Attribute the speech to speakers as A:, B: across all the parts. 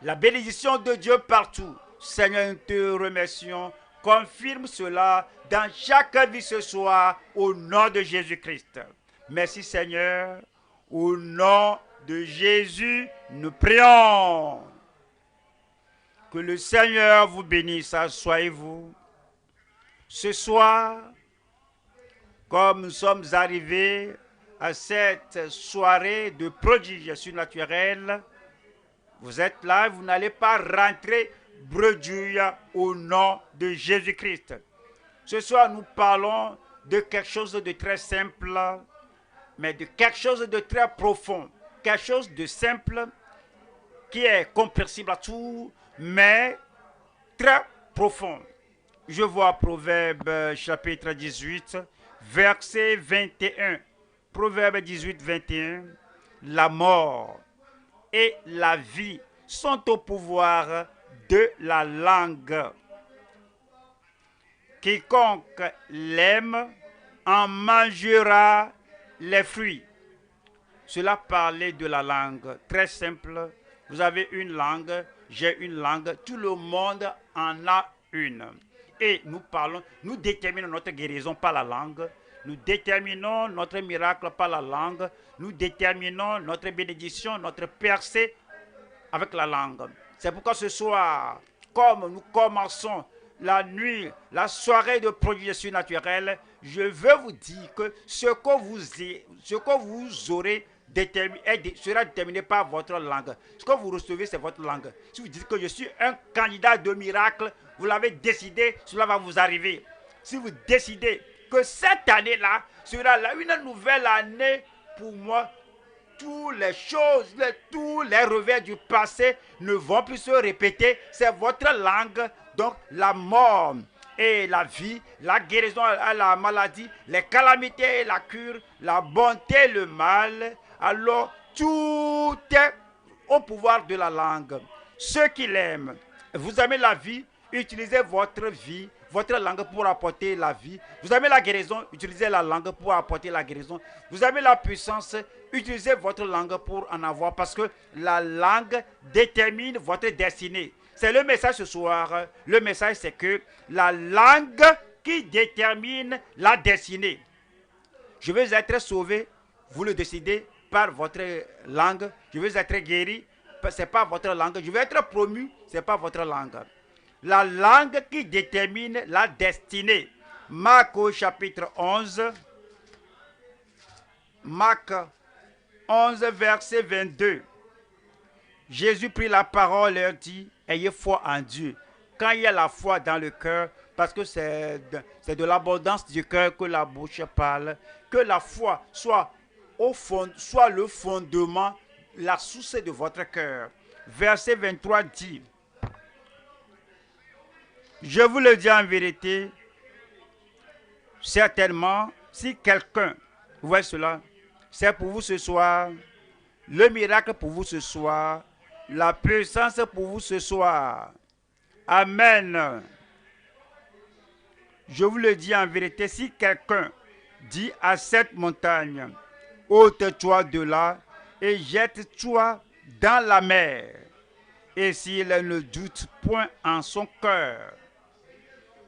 A: La bénédiction de Dieu partout. Seigneur, nous te remercions. Confirme cela dans chaque vie ce soir au nom de Jésus-Christ. Merci Seigneur. Au nom de Jésus, nous prions. Que le Seigneur vous bénisse. Asseyez-vous. Ce soir, comme nous sommes arrivés à cette soirée de prodiges surnaturels, vous êtes là, vous n'allez pas rentrer bredouille au nom de Jésus-Christ. Ce soir, nous parlons de quelque chose de très simple, mais de quelque chose de très profond, quelque chose de simple qui est compréhensible à tout, mais très profond. Je vois Proverbe chapitre 18, verset 21. Proverbe 18, 21. La mort et la vie sont au pouvoir de la langue. Quiconque l'aime en mangera les fruits. Cela parlait de la langue, très simple. Vous avez une langue, j'ai une langue, tout le monde en a une. Et nous parlons, nous déterminons notre guérison par la langue, nous déterminons notre miracle par la langue, nous déterminons notre bénédiction, notre percée avec la langue. C'est pourquoi ce soir, comme nous commençons la nuit, la soirée de prodiges surnaturels, je veux vous dire que ce que vous aurez sera déterminé par votre langue. Ce que vous recevez, c'est votre langue. Si vous dites que je suis un candidat de miracle, vous l'avez décidé, cela va vous arriver. Si vous décidez que cette année-là sera une nouvelle année pour moi, toutes les choses, tous les revers du passé ne vont plus se répéter. C'est votre langue. Donc la mort et la vie, la guérison à la maladie, les calamités et la cure, la bonté et le mal. Alors tout est au pouvoir de la langue. Ceux qui l'aiment, vous aimez la vie, utilisez votre vie, votre langue pour apporter la vie. Vous aimez la guérison, utilisez la langue pour apporter la guérison. Vous aimez la puissance, utilisez votre langue pour en avoir, parce que la langue détermine votre destinée. C'est le message ce soir. Le message, c'est que la langue qui détermine la destinée. Je veux être sauvé, vous le décidez par votre langue. Je veux être guéri, ce n'est pas votre langue. Je veux être promu, ce n'est pas votre langue. La langue qui détermine la destinée. Marc au chapitre 11. Marc 11, verset 22. Jésus prit la parole et leur dit, ayez foi en Dieu. Quand il y a la foi dans le cœur, parce que c'est de l'abondance du cœur que la bouche parle, que la foi soit le fondement, la source de votre cœur. Verset 23 dit, je vous le dis en vérité, certainement, si quelqu'un, vous voyez cela, c'est pour vous ce soir, le miracle pour vous ce soir, la puissance pour vous ce soir. Amen. Je vous le dis en vérité, si quelqu'un dit à cette montagne, ôte-toi de là et jette-toi dans la mer, et s'il ne doute point en son cœur,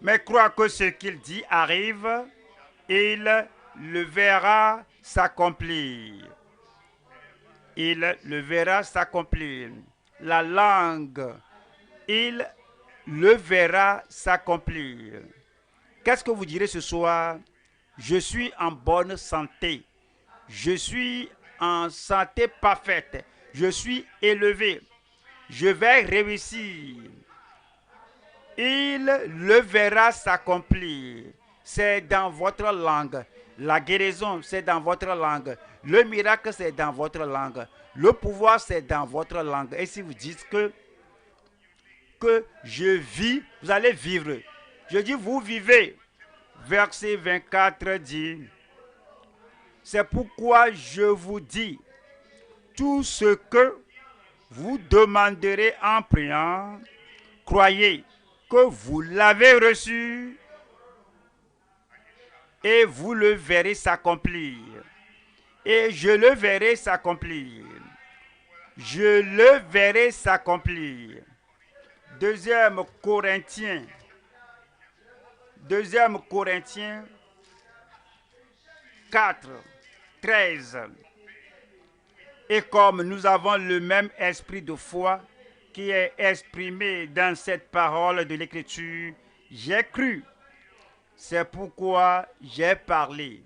A: mais croit que ce qu'il dit arrive, il le verra s'accomplir. Il le verra s'accomplir. La langue, il le verra s'accomplir. Qu'est-ce que vous direz ce soir? Je suis en bonne santé. Je suis en santé parfaite. Je suis élevé. Je vais réussir. Il le verra s'accomplir. C'est dans votre langue. La guérison, c'est dans votre langue. Le miracle, c'est dans votre langue. Le pouvoir, c'est dans votre langue. Et si vous dites que je vis, vous allez vivre. Je dis, vous vivez. Verset 24 dit, c'est pourquoi je vous dis, tout ce que vous demanderez en priant, croyez que vous l'avez reçu et vous le verrez s'accomplir. Et je le verrai s'accomplir. je le verrai s'accomplir. Deuxième Corinthiens 4, 13. Et comme nous avons le même esprit de foi qui est exprimé dans cette parole de l'Écriture, j'ai cru. C'est pourquoi j'ai parlé.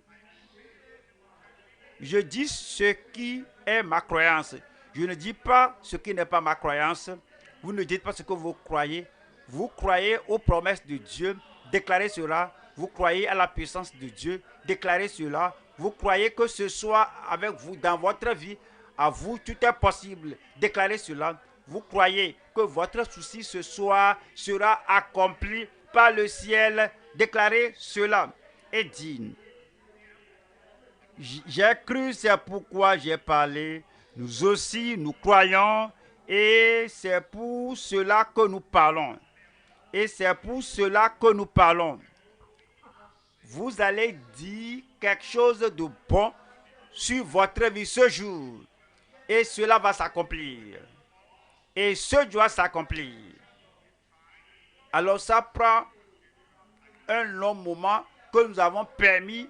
A: Je dis ce qui est ma croyance. Je ne dis pas ce qui n'est pas ma croyance. Vous ne dites pas ce que vous croyez. Vous croyez aux promesses de Dieu. Déclarez cela. Vous croyez à la puissance de Dieu. Déclarez cela. Vous croyez que ce soit avec vous dans votre vie. À vous, tout est possible. Déclarez cela. Vous croyez que votre souci ce soir sera accompli par le ciel. Déclarez cela. Et dites, j'ai cru, c'est pourquoi j'ai parlé. Nous aussi, nous croyons et c'est pour cela que nous parlons. Et c'est pour cela que nous parlons. Vous allez dire quelque chose de bon sur votre vie ce jour. Et cela va s'accomplir. Et ce doit s'accomplir. Alors ça prend un long moment que nous avons permis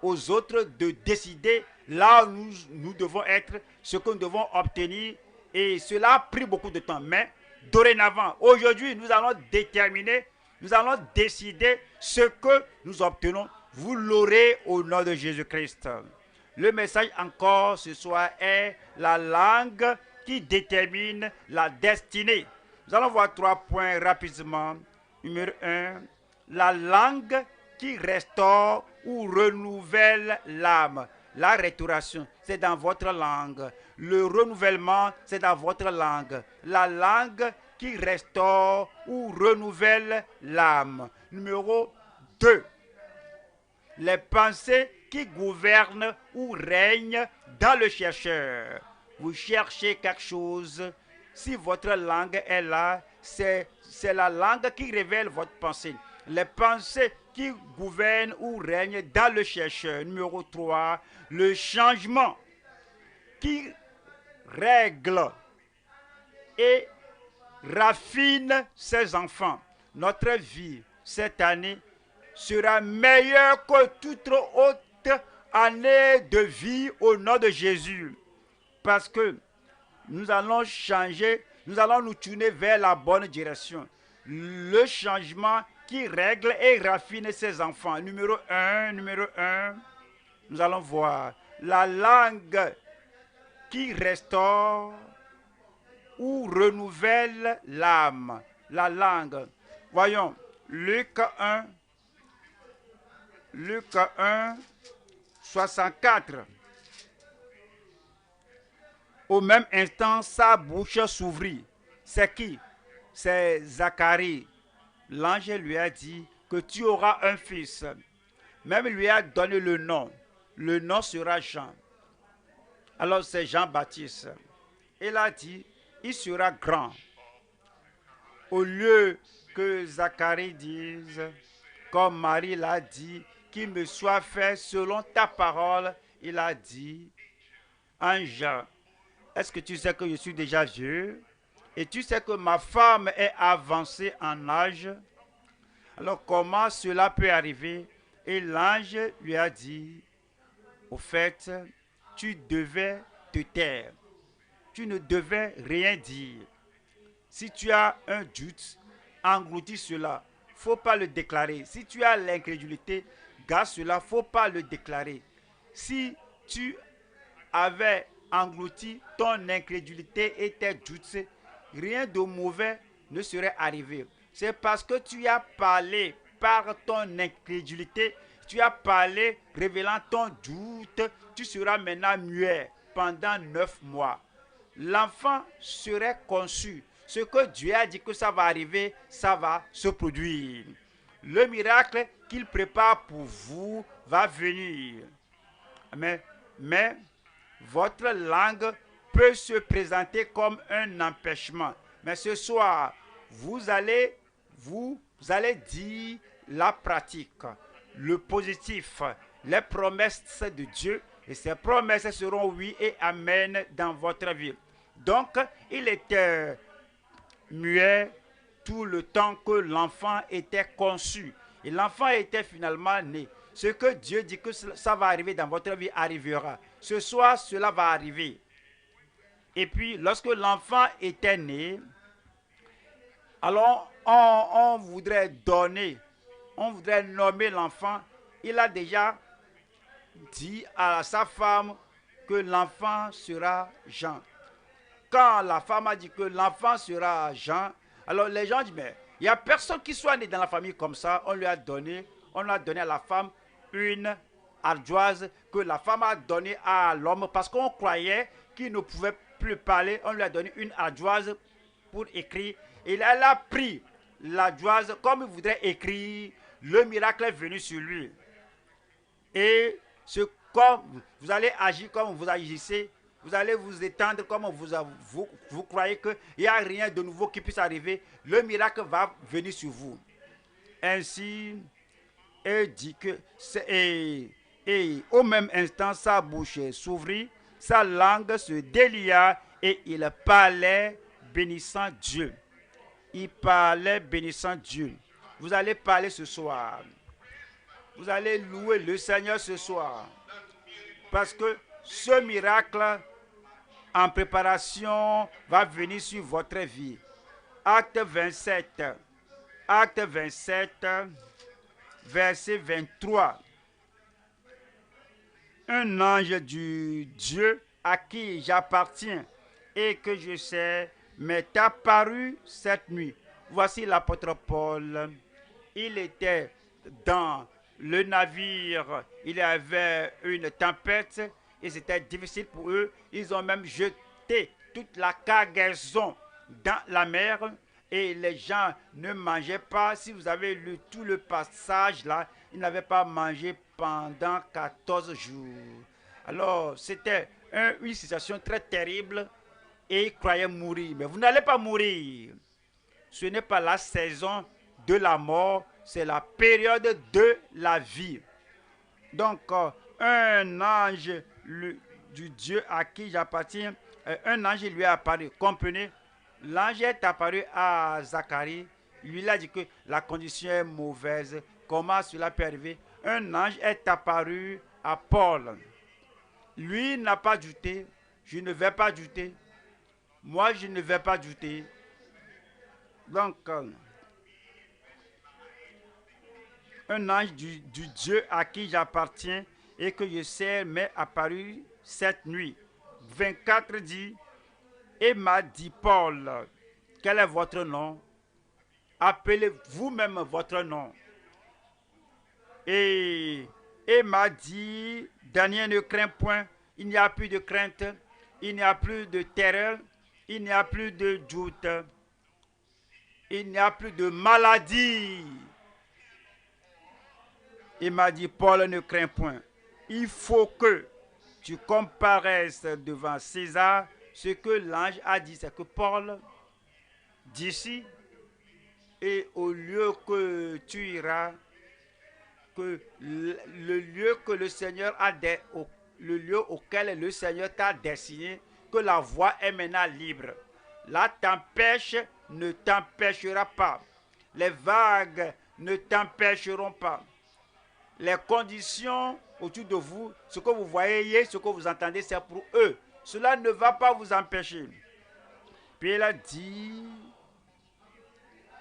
A: aux autres de décider là où nous devons être, ce que nous devons obtenir. Et cela a pris beaucoup de temps. Mais dorénavant, aujourd'hui, nous allons déterminer, nous allons décider ce que nous obtenons. Vous l'aurez au nom de Jésus-Christ. Le message encore ce soir est la langue qui détermine la destinée. Nous allons voir 3 points rapidement. Numéro 1, la langue qui restaure ou renouvelle l'âme. La restauration, c'est dans votre langue. Le renouvellement, c'est dans votre langue. La langue qui restaure ou renouvelle l'âme. Numéro 2, les pensées qui gouvernent ou règnent dans le chercheur. Vous cherchez quelque chose. Si votre langue est là, c'est la langue qui révèle votre pensée. Les pensées qui gouvernent ou règnent dans le chercheur. Numéro 3, le changement qui règle et raffine ses enfants. Notre vie cette année sera meilleure que toute autre année de vie au nom de Jésus. Parce que nous allons changer, nous allons nous tourner vers la bonne direction. Le changement qui règle et raffine ses enfants. Numéro 1, nous allons voir la langue qui restaure ou renouvelle l'âme. La langue. Voyons, Luc 1, 64. Au même instant, sa bouche s'ouvrit. C'est qui? C'est Zacharie. L'ange lui a dit que tu auras un fils. Même lui a donné le nom. Le nom sera Jean. Alors c'est Jean-Baptiste. Il a dit, il sera grand. Au lieu que Zacharie dise, comme Marie l'a dit, qu'il me soit fait selon ta parole, il a dit, ange, est-ce que tu sais que je suis déjà vieux? Et tu sais que ma femme est avancée en âge? Alors comment cela peut arriver? Et l'ange lui a dit, au fait, tu devais te taire. Tu ne devais rien dire. Si tu as un doute, engloutis cela. Il ne faut pas le déclarer. Si tu as l'incrédulité, garde cela. Il ne faut pas le déclarer. Si tu avais englouti ton incrédulité et tes doutes, rien de mauvais ne serait arrivé. C'est parce que tu as parlé par ton incrédulité, tu as parlé révélant ton doute, tu seras maintenant muet pendant 9 mois. L'enfant serait conçu. Ce que Dieu a dit que ça va arriver, ça va se produire. Le miracle qu'il prépare pour vous va venir. Mais votre langue peut se présenter comme un empêchement. Mais ce soir, vous allez dire la pratique, le positif, les promesses de Dieu. Et ces promesses seront oui et amen dans votre vie. Donc, il était muet tout le temps que l'enfant était conçu. Et l'enfant était finalement né. Ce que Dieu dit que ça va arriver dans votre vie arrivera. Ce soir, cela va arriver. Et puis, lorsque l'enfant était né, alors on voudrait nommer l'enfant. Il a déjà dit à sa femme que l'enfant sera Jean. Quand la femme a dit que l'enfant sera Jean, alors les gens disent, mais il n'y a personne qui soit né dans la famille comme ça. On a donné à la femme une ardoise que la femme a donnée à l'homme parce qu'on croyait qu'il ne pouvait plus parler. On lui a donné une ardoise pour écrire. Et elle a pris l'ardoise comme il voudrait écrire. Le miracle est venu sur lui. Et comme vous allez agir comme vous agissez, vous allez vous étendre comme vous croyez qu'il n'y a rien de nouveau qui puisse arriver, le miracle va venir sur vous. Ainsi, elle dit que, et au même instant, sa bouche s'ouvrit, sa langue se délia et il parlait bénissant Dieu. Il parlait bénissant Dieu. Vous allez parler ce soir. Vous allez louer le Seigneur ce soir. Parce que ce miracle en préparation va venir sur votre vie. Acte 27. Acte 27, verset 23. Un ange du Dieu à qui j'appartiens et que je sais m'est apparu cette nuit. Voici l'apôtre Paul. Il était dans le navire, il y avait une tempête et c'était difficile pour eux. Ils ont même jeté toute la cargaison dans la mer et les gens ne mangeaient pas. Si vous avez lu tout le passage là, ils n'avaient pas mangé pendant 14 jours. Alors c'était une situation très terrible et ils croyaient mourir. Mais vous n'allez pas mourir. Ce n'est pas la saison de la mort, c'est la période de la vie. Donc, un ange du Dieu à qui j'appartiens, un ange lui est apparu. Comprenez, l'ange est apparu à Zacharie. Lui a dit que la condition est mauvaise. Comment cela peut arriver? Un ange est apparu à Paul. Lui n'a pas douté. Je ne vais pas douter. Moi, je ne vais pas douter. Donc, un ange du Dieu à qui j'appartiens et que je sais m'est apparu cette nuit. 24 dit, et m'a dit Paul, quel est votre nom? Appelez vous-même votre nom. Et m'a dit, Daniel, ne crains point, il n'y a plus de crainte, il n'y a plus de terreur, il n'y a plus de doute, il n'y a plus de maladie. Il m'a dit, Paul, ne crains point. Il faut que tu comparaisses devant César. Ce que l'ange a dit, c'est que Paul, d'ici, et au lieu que tu iras, que le lieu que le Seigneur a le lieu auquel le Seigneur t'a destiné, que la voie est maintenant libre. La tempête ne t'empêchera pas. Les vagues ne t'empêcheront pas. Les conditions autour de vous, ce que vous voyez, ce que vous entendez, c'est pour eux. Cela ne va pas vous empêcher. Puis il a dit,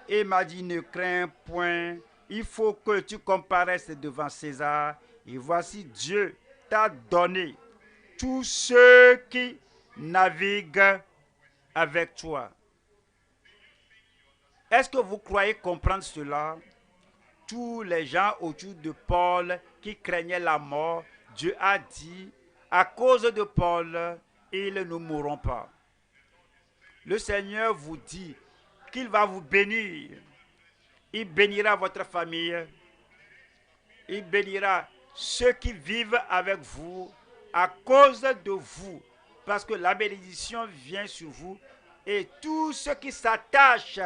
A: et m'a dit, ne crains point, il faut que tu comparaisses devant César. Et voici, Dieu t'a donné tous ceux qui naviguent avec toi. Est-ce que vous croyez comprendre cela? Tous les gens autour de Paul qui craignaient la mort, Dieu a dit, à cause de Paul, ils ne mourront pas. Le Seigneur vous dit qu'il va vous bénir. Il bénira votre famille. Il bénira ceux qui vivent avec vous à cause de vous. Parce que la bénédiction vient sur vous. Et tous ceux qui s'attachent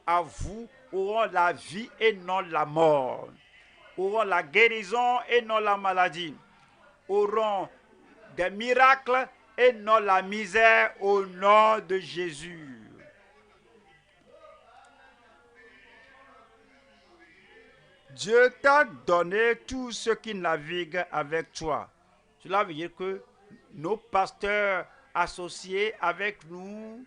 A: à vous auront la vie et non la mort, auront la guérison et non la maladie, auront des miracles et non la misère au nom de Jésus. Dieu t'a donné tous ceux qui naviguent avec toi. Cela veut dire que nos pasteurs associés avec nous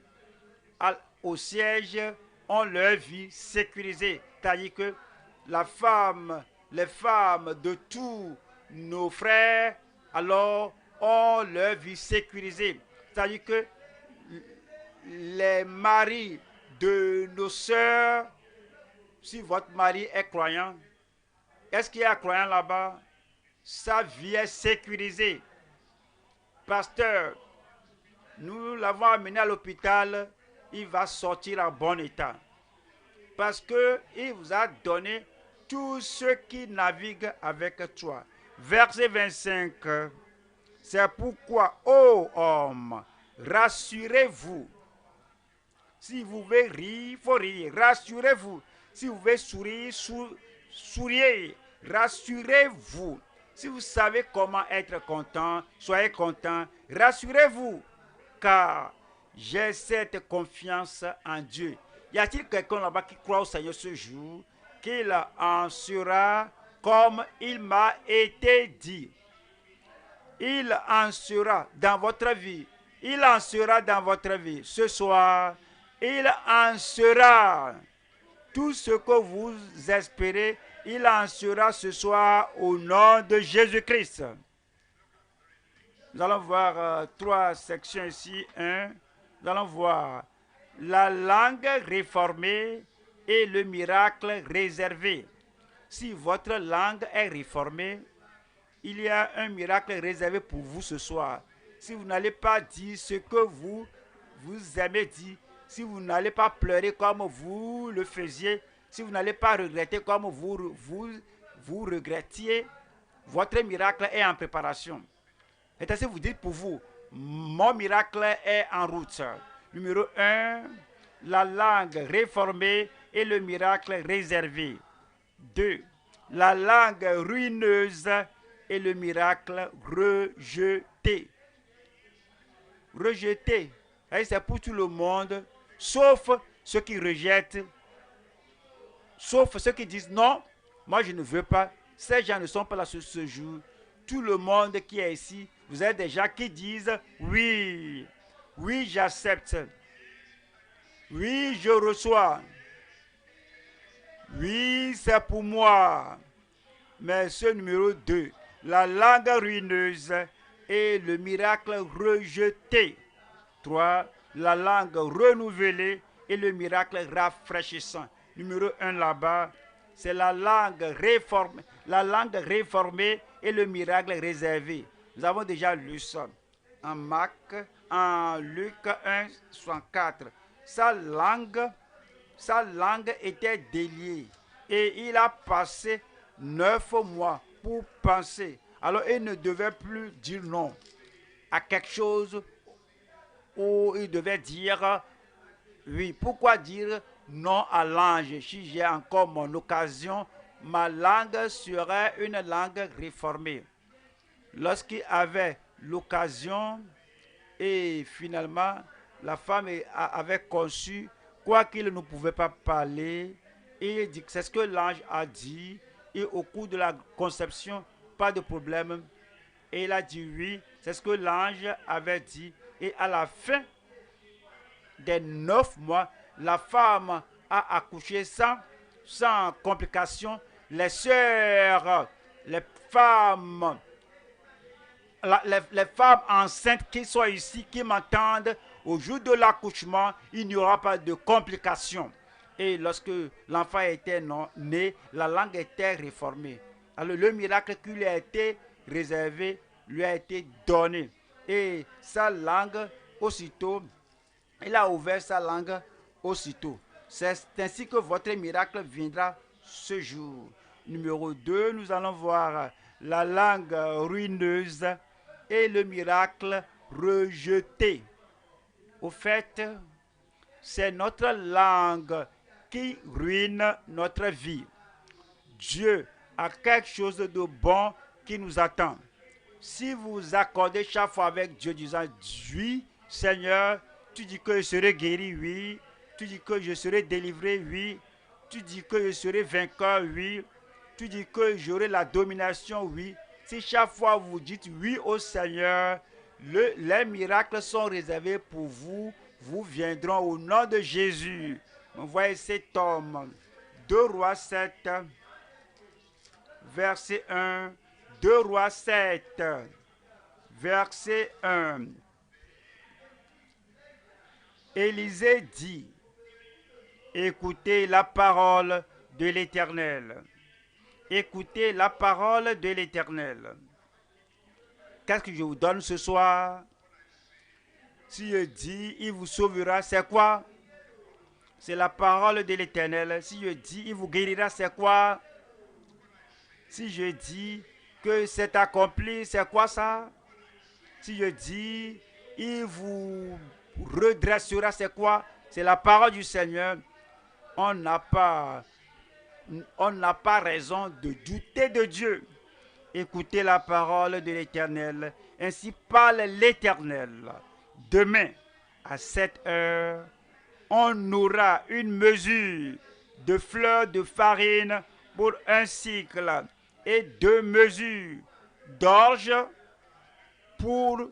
A: au siège ont leur vie sécurisée. C'est-à-dire que les femmes de tous nos frères, alors, ont leur vie sécurisée. C'est-à-dire que les maris de nos sœurs, si votre mari est croyant, est-ce qu'il y a un croyant là-bas? Sa vie est sécurisée. Pasteur, nous l'avons amené à l'hôpital, il va sortir en bon état. Parce qu'il vous a donné tous ceux qui naviguent avec toi. Verset 25. C'est pourquoi, ô homme, rassurez-vous. Si vous voulez rire, il faut rire. Rassurez-vous. Si vous voulez sourire, souriez. Rassurez-vous. Si vous savez comment être content, soyez content. Rassurez-vous, car j'ai cette confiance en Dieu. Y a-t-il quelqu'un là-bas qui croit au Seigneur ce jour, qu'il en sera comme il m'a été dit? Il en sera dans votre vie. Il en sera dans votre vie. Ce soir, il en sera. Tout ce que vous espérez, il en sera ce soir au nom de Jésus-Christ. Nous allons voir trois sections ici. Nous allons voir la langue réformée et le miracle réservé. Si votre langue est réformée, il y a un miracle réservé pour vous ce soir. Si vous n'allez pas dire ce que vous aimez dire, si vous n'allez pas pleurer comme vous le faisiez, si vous n'allez pas regretter comme vous regrettiez, votre miracle est en préparation. Et ainsi vous dites pour vous, mon miracle est en route. Numéro 1, la langue réformée et le miracle réservé. 2, la langue ruineuse et le miracle rejeté. Rejeté, c'est pour tout le monde, sauf ceux qui rejettent, sauf ceux qui disent non, moi je ne veux pas. Ces gens ne sont pas là ce jour. Tout le monde qui est ici, vous avez des gens qui disent oui, oui j'accepte, oui je reçois, oui c'est pour moi. Mais ce numéro 2, la langue ruineuse et le miracle rejeté. 3, la langue renouvelée et le miracle rafraîchissant. Numéro 1 là-bas, c'est la langue réformée et le miracle réservé. Nous avons déjà lu ça en Luc 1, 64. Sa langue était déliée et il a passé 9 mois pour penser. Alors il ne devait plus dire non à quelque chose où il devait dire oui. Pourquoi dire non à l'ange? Si j'ai encore mon occasion, ma langue serait une langue réformée. Lorsqu'il avait l'occasion et finalement la femme avait conçu, quoi qu'il ne pouvait pas parler, et il dit que c'est ce que l'ange a dit, et au cours de la conception, pas de problème. Et il a dit oui, c'est ce que l'ange avait dit. Et à la fin des 9 mois, la femme a accouché sans complications. Les sœurs, les femmes enceintes qui sont ici, qui m'entendent, au jour de l'accouchement, il n'y aura pas de complications. Et lorsque l'enfant était né, la langue était réformée. Alors le miracle qui lui a été réservé lui a été donné. Et sa langue, aussitôt, il a ouvert sa langue aussitôt. C'est ainsi que votre miracle viendra ce jour. Numéro 2, nous allons voir la langue ruineuse et le miracle rejeté. Au fait, c'est notre langue qui ruine notre vie. Dieu a quelque chose de bon qui nous attend. Si vous accordez chaque fois avec Dieu disant oui, Seigneur, tu dis que je serai guéri, oui. Tu dis que je serai délivré, oui. Tu dis que je serai vainqueur, oui. Tu dis que j'aurai la domination, oui. Si chaque fois vous dites oui au Seigneur, les miracles sont réservés pour vous. Vous viendront au nom de Jésus. Vous voyez cet homme. 2 Rois 7, verset 1. 2 Rois 7, verset 1. Élisée dit, écoutez la parole de l'Éternel. Écoutez la parole de l'Éternel. Qu'est-ce que je vous donne ce soir? Si je dis, il vous sauvera, c'est quoi? C'est la parole de l'Éternel. Si je dis, il vous guérira, c'est quoi? Si je dis que c'est accompli, c'est quoi ça? Si je dis, il vous redressera, c'est quoi? C'est la parole du Seigneur. On n'a pas raison de douter de Dieu. Écoutez la parole de l'Éternel. Ainsi parle l'Éternel. Demain, à 7 heures, on aura une mesure de fleurs de farine pour un cycle et 2 mesures d'orge pour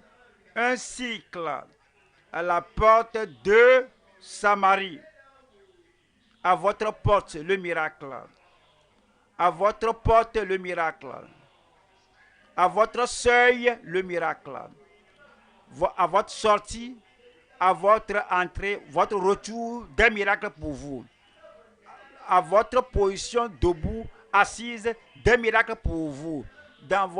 A: un cycle à la porte de Samarie. À votre porte, le miracle. À votre porte, le miracle. À votre seuil, le miracle. À votre sortie, à votre entrée, votre retour, des miracles pour vous. À votre position debout, assise, des miracles pour vous. Dans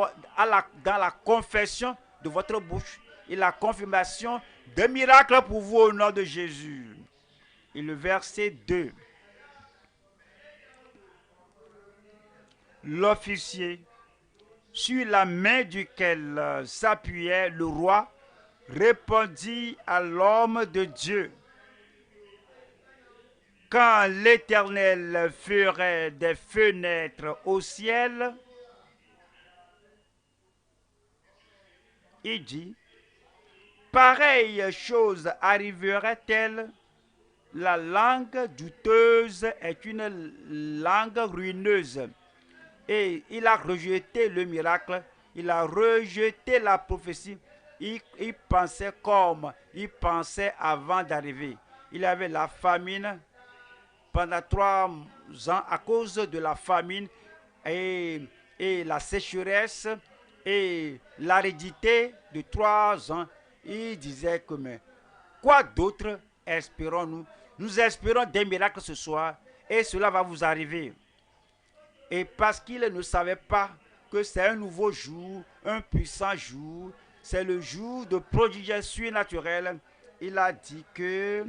A: la confession de votre bouche et la confirmation des miracles pour vous au nom de Jésus. Et le verset 2. L'officier, sur la main duquel s'appuyait le roi, répondit à l'homme de Dieu. Quand l'Éternel ferait des fenêtres au ciel, il dit, pareille chose arriverait-elle? La langue douteuse est une langue ruineuse. Et il a rejeté le miracle, il a rejeté la prophétie. Il pensait comme il pensait avant d'arriver. Il avait la famine pendant 3 ans à cause de la famine et la sécheresse et l'aridité de 3 ans. Il disait que mais quoi d'autre espérons-nous? Nous espérons des miracles ce soir et cela va vous arriver. Et parce qu'il ne savait pas que c'est un nouveau jour, un puissant jour, c'est le jour de prodiges surnaturels, il a dit que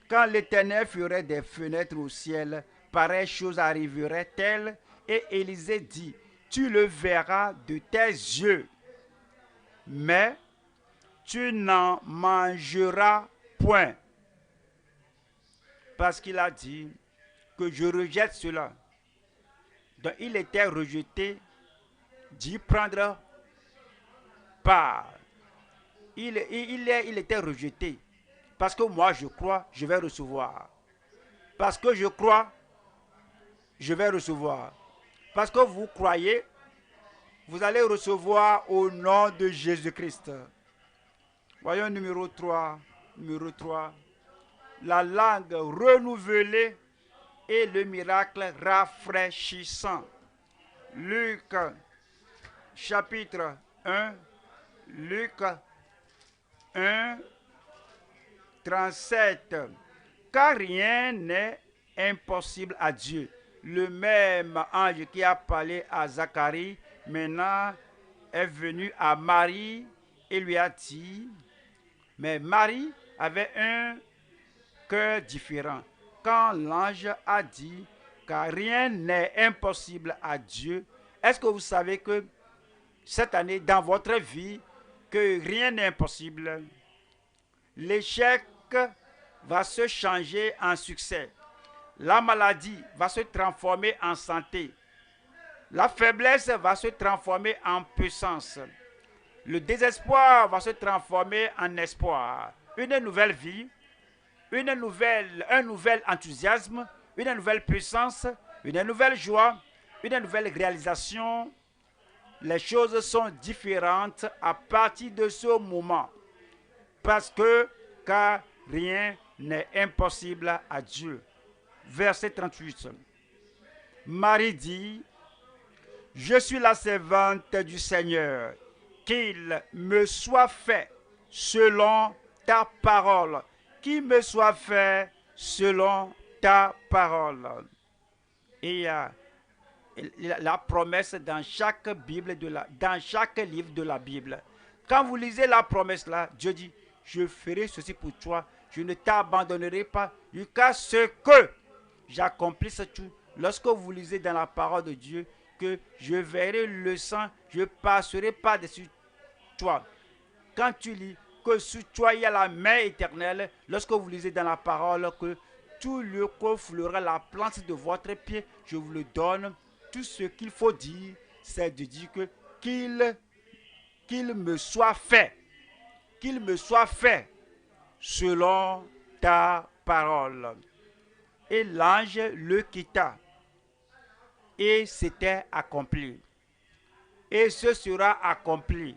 A: quand l'Éternel ferait des fenêtres au ciel, pareille chose arriverait-elle? Et Élisée dit, tu le verras de tes yeux, mais tu n'en mangeras point. Parce qu'il a dit que je rejette cela. Donc il était rejeté d'y prendre part. Il était rejeté. Parce que moi je crois, je vais recevoir. Parce que je crois, je vais recevoir. Parce que vous croyez, vous allez recevoir au nom de Jésus-Christ. Voyons numéro 3. Numéro 3. La langue renouvelée et le miracle rafraîchissant. Luc chapitre 1. Luc 1, 37. Car rien n'est impossible à Dieu. Le même ange qui a parlé à Zacharie, maintenant est venu à Marie et lui a dit, mais Marie avait un cœur différent. Quand l'ange a dit, car rien n'est impossible à Dieu, est-ce que vous savez que cette année, dans votre vie, que rien n'est impossible? L'échec va se changer en succès. La maladie va se transformer en santé. La faiblesse va se transformer en puissance. Le désespoir va se transformer en espoir. Une nouvelle vie, un nouvel enthousiasme, une nouvelle puissance, une nouvelle joie, une nouvelle réalisation. Les choses sont différentes à partir de ce moment. Car rien n'est impossible à Dieu. Verset 38. Marie dit, je suis la servante du Seigneur, qu'il me soit fait selon ta parole, qu'il me soit fait selon ta parole. Et il y a la promesse dans chaque dans chaque livre de la Bible. Quand vous lisez la promesse là, Dieu dit, je ferai ceci pour toi, je ne t'abandonnerai pas jusqu'à ce que j'accomplisse tout. Lorsque vous lisez dans la parole de Dieu que je verrai le sang, je passerai par-dessus toi. Quand tu lis que sur toi il y a la main éternelle, lorsque vous lisez dans la parole que tout lieu que foulera la plante de votre pied, je vous le donne. Tout ce qu'il faut dire, c'est de dire que qu'il me soit fait selon ta parole. Et l'ange le quitta, et c'était accompli. Et ce sera accompli.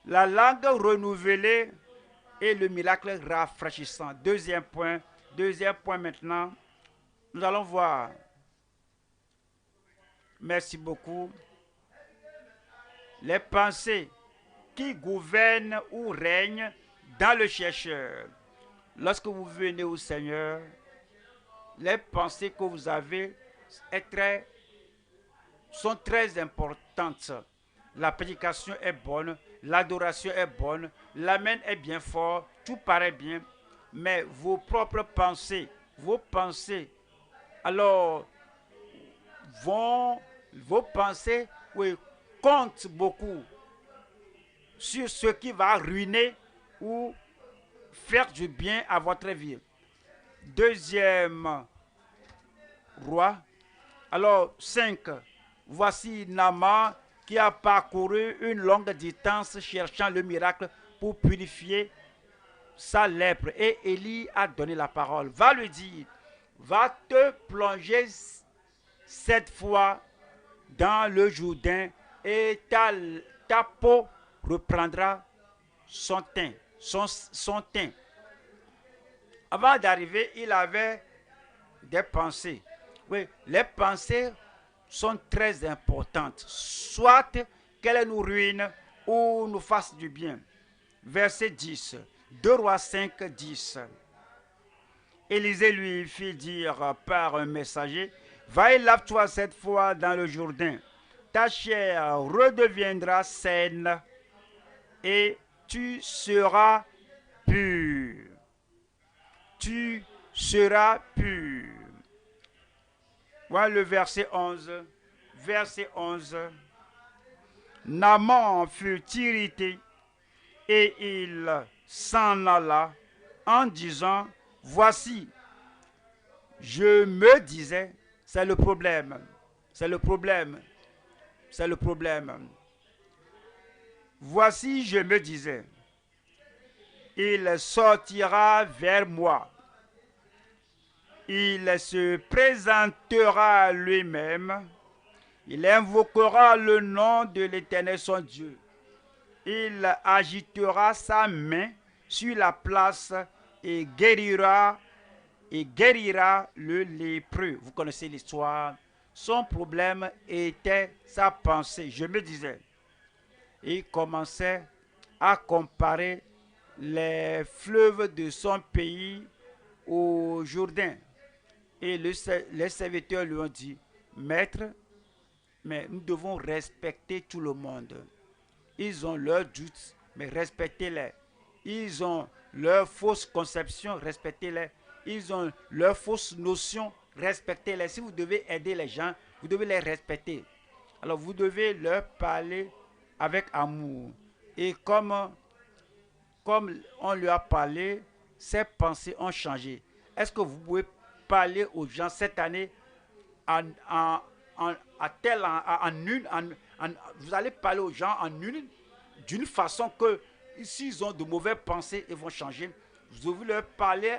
A: La langue renouvelée et le miracle rafraîchissant. Deuxième point maintenant, nous allons voir. Merci beaucoup. Les pensées qui gouvernent ou règnent dans le chercheur. Lorsque vous venez au Seigneur, les pensées que vous avez sont très importantes. La prédication est bonne, l'adoration est bonne, l'amen est bien fort, tout paraît bien, mais vos propres pensées, alors, vos pensées, oui, comptent beaucoup sur ce qui va ruiner ou faire du bien à votre vie. Deuxième roi, alors 5. Voici Naaman qui a parcouru une longue distance cherchant le miracle pour purifier sa lèpre. Et Élie a donné la parole. Va lui dire, va te plonger 7 fois dans le Jourdain et ta peau reprendra son teint. Son teint. Avant d'arriver, il avait des pensées. Oui, les pensées sont très importantes. Soit qu'elles nous ruinent ou nous fassent du bien. Verset 10. 2 Rois 5, 10. Élisée lui fit dire par un messager, va et lave-toi 7 fois dans le Jourdain. Ta chair redeviendra saine et tu seras pur. Tu seras pur. Voilà le verset 11. Verset 11. Naaman fut irrité et il s'en alla en disant, voici, je me disais, c'est le problème. Voici, je me disais, il sortira vers moi. Il se présentera lui-même. Il invoquera le nom de l'Éternel son Dieu. Il agitera sa main sur la place et guérira le lépreux. Vous connaissez l'histoire. Son problème était sa pensée. Je me disais, il commençait à comparer les fleuves de son pays au Jourdain. Et les serviteurs lui ont dit, maître, mais nous devons respecter tout le monde. Ils ont leurs doutes, mais respectez-les. Ils ont leurs fausses conceptions, respectez-les. Ils ont leurs fausses notions, respectez-les. Si vous devez aider les gens, vous devez les respecter. Alors vous devez leur parler avec amour. Et comme on lui a parlé, ses pensées ont changé. Est-ce que vous pouvez parler aux gens cette année en vous allez parler aux gens d'une façon que s'ils ont de mauvaises pensées, ils vont changer. Vous devez leur parler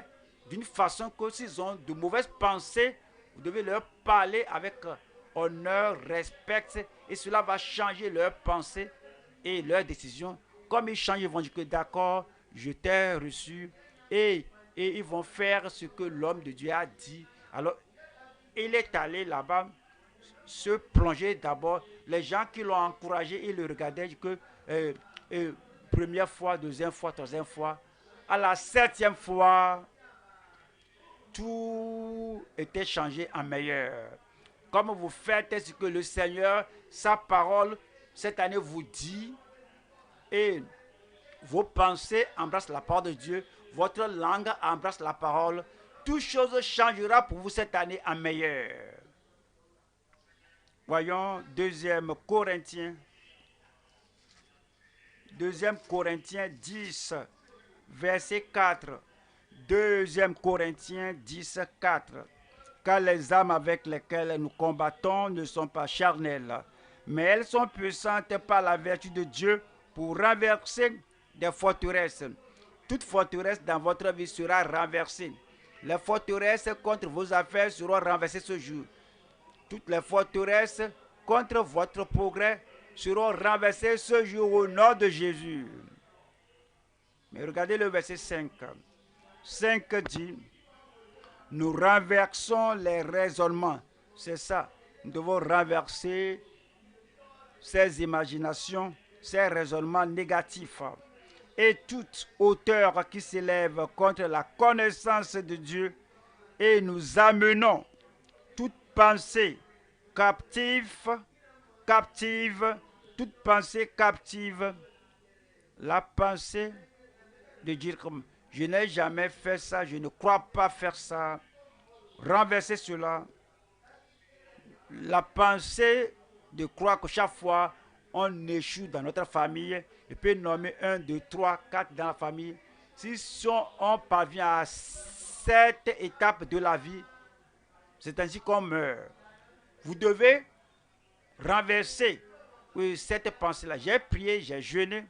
A: d'une façon que s'ils ont de mauvaises pensées, vous devez leur parler avec honneur, respect, et cela va changer leurs pensées et leurs décisions. Comme ils changent, ils vont dire que d'accord, je t'ai reçu, et ils vont faire ce que l'homme de Dieu a dit. Alors, il est allé là-bas se plonger d'abord. Les gens qui l'ont encouragé, ils le regardaient que première fois, deuxième fois, troisième fois. À la septième fois, tout était changé en meilleur. Comme vous faites ce que le Seigneur, sa parole, cette année vous dit, et vos pensées embrassent la parole de Dieu, votre langue embrasse la parole, toute chose changera pour vous cette année en meilleur. Voyons 2 Corinthiens 10, verset 4. 2 Corinthiens 10, 4. Car les âmes avec lesquelles nous combattons ne sont pas charnelles, mais elles sont puissantes par la vertu de Dieu pour renverser des forteresses. Toute forteresse dans votre vie sera renversée. Les forteresses contre vos affaires seront renversées ce jour. Toutes les forteresses contre votre progrès seront renversées ce jour au nom de Jésus. Mais regardez le verset 5. 5 dit, nous renversons les raisonnements. C'est ça. Nous devons renverser ces imaginations, ces raisonnements négatifs. Et toute hauteur qui s'élève contre la connaissance de Dieu, et nous amenons toute pensée captive, toute pensée captive, la pensée de dire comme je n'ai jamais fait ça, je ne crois pas faire ça, renverser cela, la pensée de croire que chaque fois on échoue dans notre famille, il peut nommer 1, 2, 3, 4 dans la famille. Si on parvient à cette étape de la vie, c'est ainsi qu'on meurt. Vous devez renverser cette pensée-là. J'ai prié, j'ai jeûné,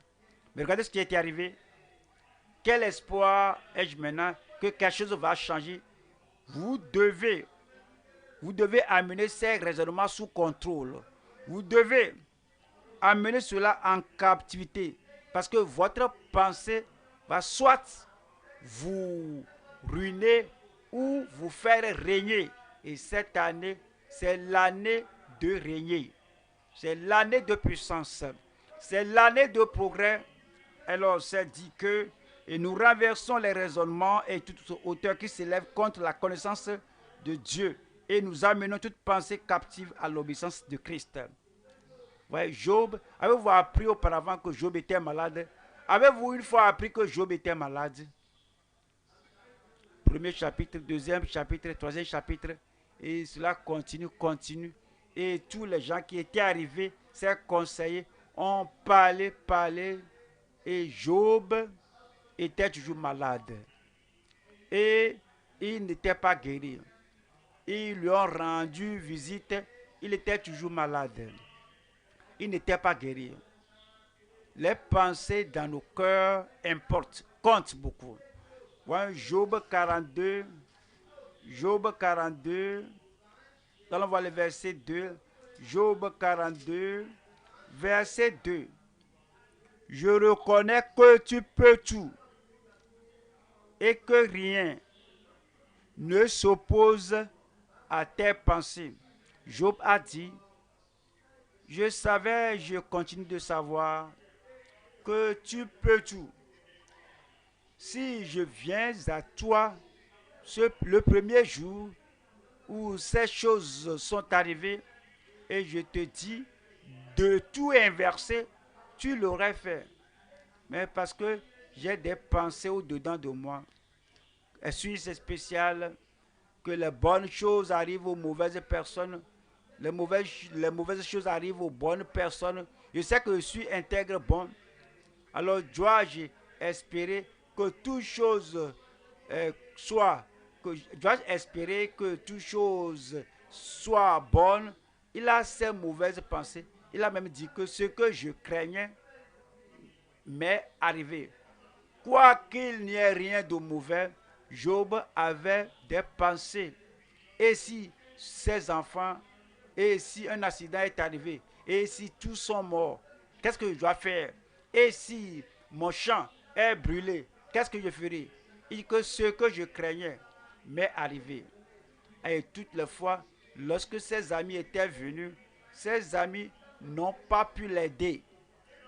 A: mais regardez ce qui est arrivé. Quel espoir ai-je maintenant que quelque chose va changer? Vous devez amener ces raisonnements sous contrôle. Vous devez amener cela en captivité. Parce que votre pensée va soit vous ruiner ou vous faire régner. Et cette année, c'est l'année de régner. C'est l'année de puissance. C'est l'année de progrès. Alors, c'est dit que et nous renversons les raisonnements et toute hauteur qui s'élève contre la connaissance de Dieu. Et nous amenons toute pensée captive à l'obéissance de Christ. Ouais, Job, avez-vous appris auparavant que Job était malade? Avez-vous une fois appris que Job était malade? Premier chapitre, deuxième chapitre, troisième chapitre. Et cela continue. Et tous les gens qui étaient arrivés, ces conseillers, ont parlé. Et Job était toujours malade. Et il n'était pas guéri. Ils lui ont rendu visite. Il était toujours malade. Il n'était pas guéri. Les pensées dans nos cœurs comptent beaucoup. Ouais, Job 42. Allons voir le verset 2. Job 42, verset 2. Je reconnais que tu peux tout et que rien ne s'oppose à tes pensées. Job a dit, je continue de savoir que tu peux tout. Si je viens à toi le premier jour où ces choses sont arrivées et je te dis de tout inverser, tu l'aurais fait. Mais parce que j'ai des pensées au-dedans de moi, suis-je spécial que les bonnes choses arrivent aux mauvaises personnes, les mauvaises choses arrivent aux bonnes personnes. Je sais que je suis intègre bon. Alors dois-je espérer que toute chose dois-je espérer que toute chose soit bonne il a ces mauvaises pensées. Il a même dit que ce que je craignais m'est arrivé. Quoi qu'il n'y ait rien de mauvais, Job avait des pensées. Et si ses enfants, et si un accident est arrivé, et si tous sont morts, qu'est-ce que je dois faire? Et si mon champ est brûlé, qu'est-ce que je ferai? Il dit que ce que je craignais m'est arrivé. Et toutes les fois, lorsque ses amis étaient venus, ses amis n'ont pas pu l'aider.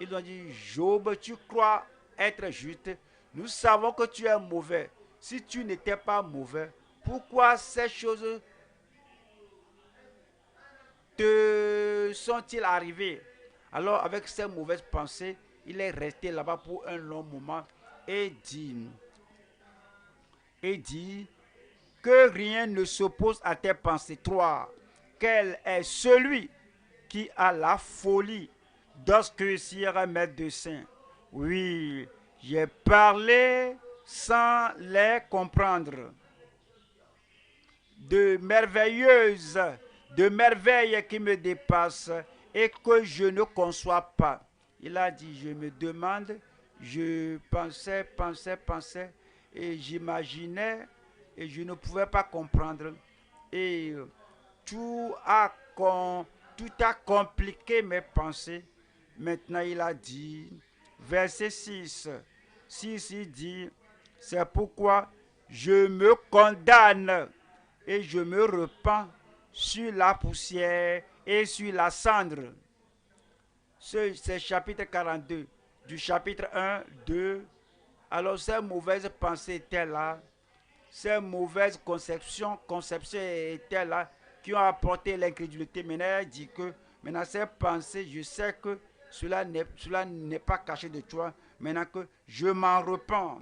A: Ils ont dit, Job, tu crois être juste. Nous savons que tu es mauvais. Si tu n'étais pas mauvais, pourquoi ces choses te sont-ils arrivées? Alors, avec ces mauvaises pensées, il est resté là-bas pour un long moment et dit que rien ne s'oppose à tes pensées. 3. Quel est celui qui a la folie d'obscurcir mes desseins? Oui, j'ai parlé sans les comprendre. De merveilles qui me dépassent et que je ne conçois pas. Il a dit, je me demande, je pensais, et j'imaginais, et je ne pouvais pas comprendre. Et tout a compliqué mes pensées. Maintenant, il a dit, verset 6, il dit, c'est pourquoi je me condamne et je me repens sur la poussière et sur la cendre. C'est chapitre 42. Du chapitre 1, 2. Alors ces mauvaises pensées étaient là. Ces mauvaises conceptions étaient là qui ont apporté l'incrédulité. Maintenant, il dit que maintenant ces pensées, je sais que cela n'est pas caché de toi. Maintenant que je m'en repens.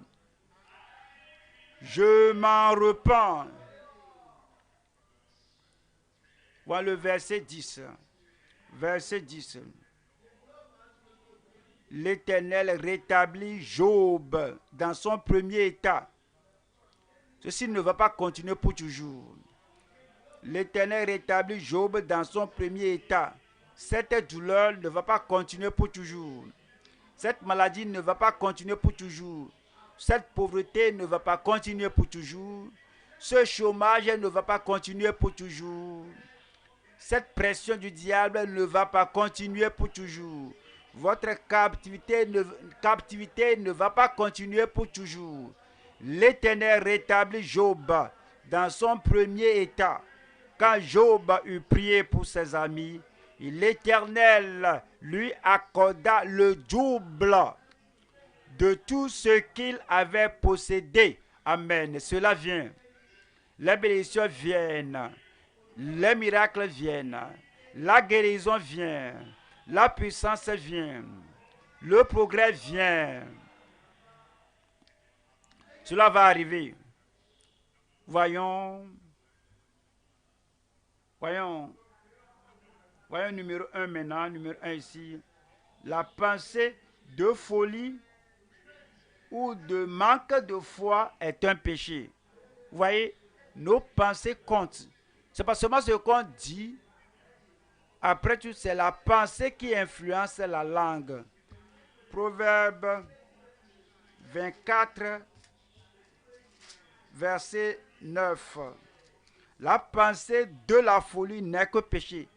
A: Je m'en repens. Voilà le verset 10. Verset 10. L'Éternel rétablit Job dans son premier état. Ceci ne va pas continuer pour toujours. L'Éternel rétablit Job dans son premier état. Cette douleur ne va pas continuer pour toujours. Cette maladie ne va pas continuer pour toujours. Cette pauvreté ne va pas continuer pour toujours. Ce chômage ne va pas continuer pour toujours. Cette pression du diable ne va pas continuer pour toujours. Votre captivité ne va pas continuer pour toujours. L'Éternel rétablit Job dans son premier état. Quand Job eut prié pour ses amis, l'Éternel lui accorda le double de tout ce qu'il avait possédé. Amen. Cela vient. Les bénédictions viennent. Les miracles viennent. La guérison vient. La puissance vient. Le progrès vient. Cela va arriver. Voyons numéro 1 maintenant, numéro 1 ici. La pensée de folie ou de manque de foi est un péché. Vous voyez, nos pensées comptent. C'est pas seulement ce qu'on dit. Après tout, c'est la pensée qui influence la langue. Proverbe 24, verset 9. La pensée de la folie n'est que péché.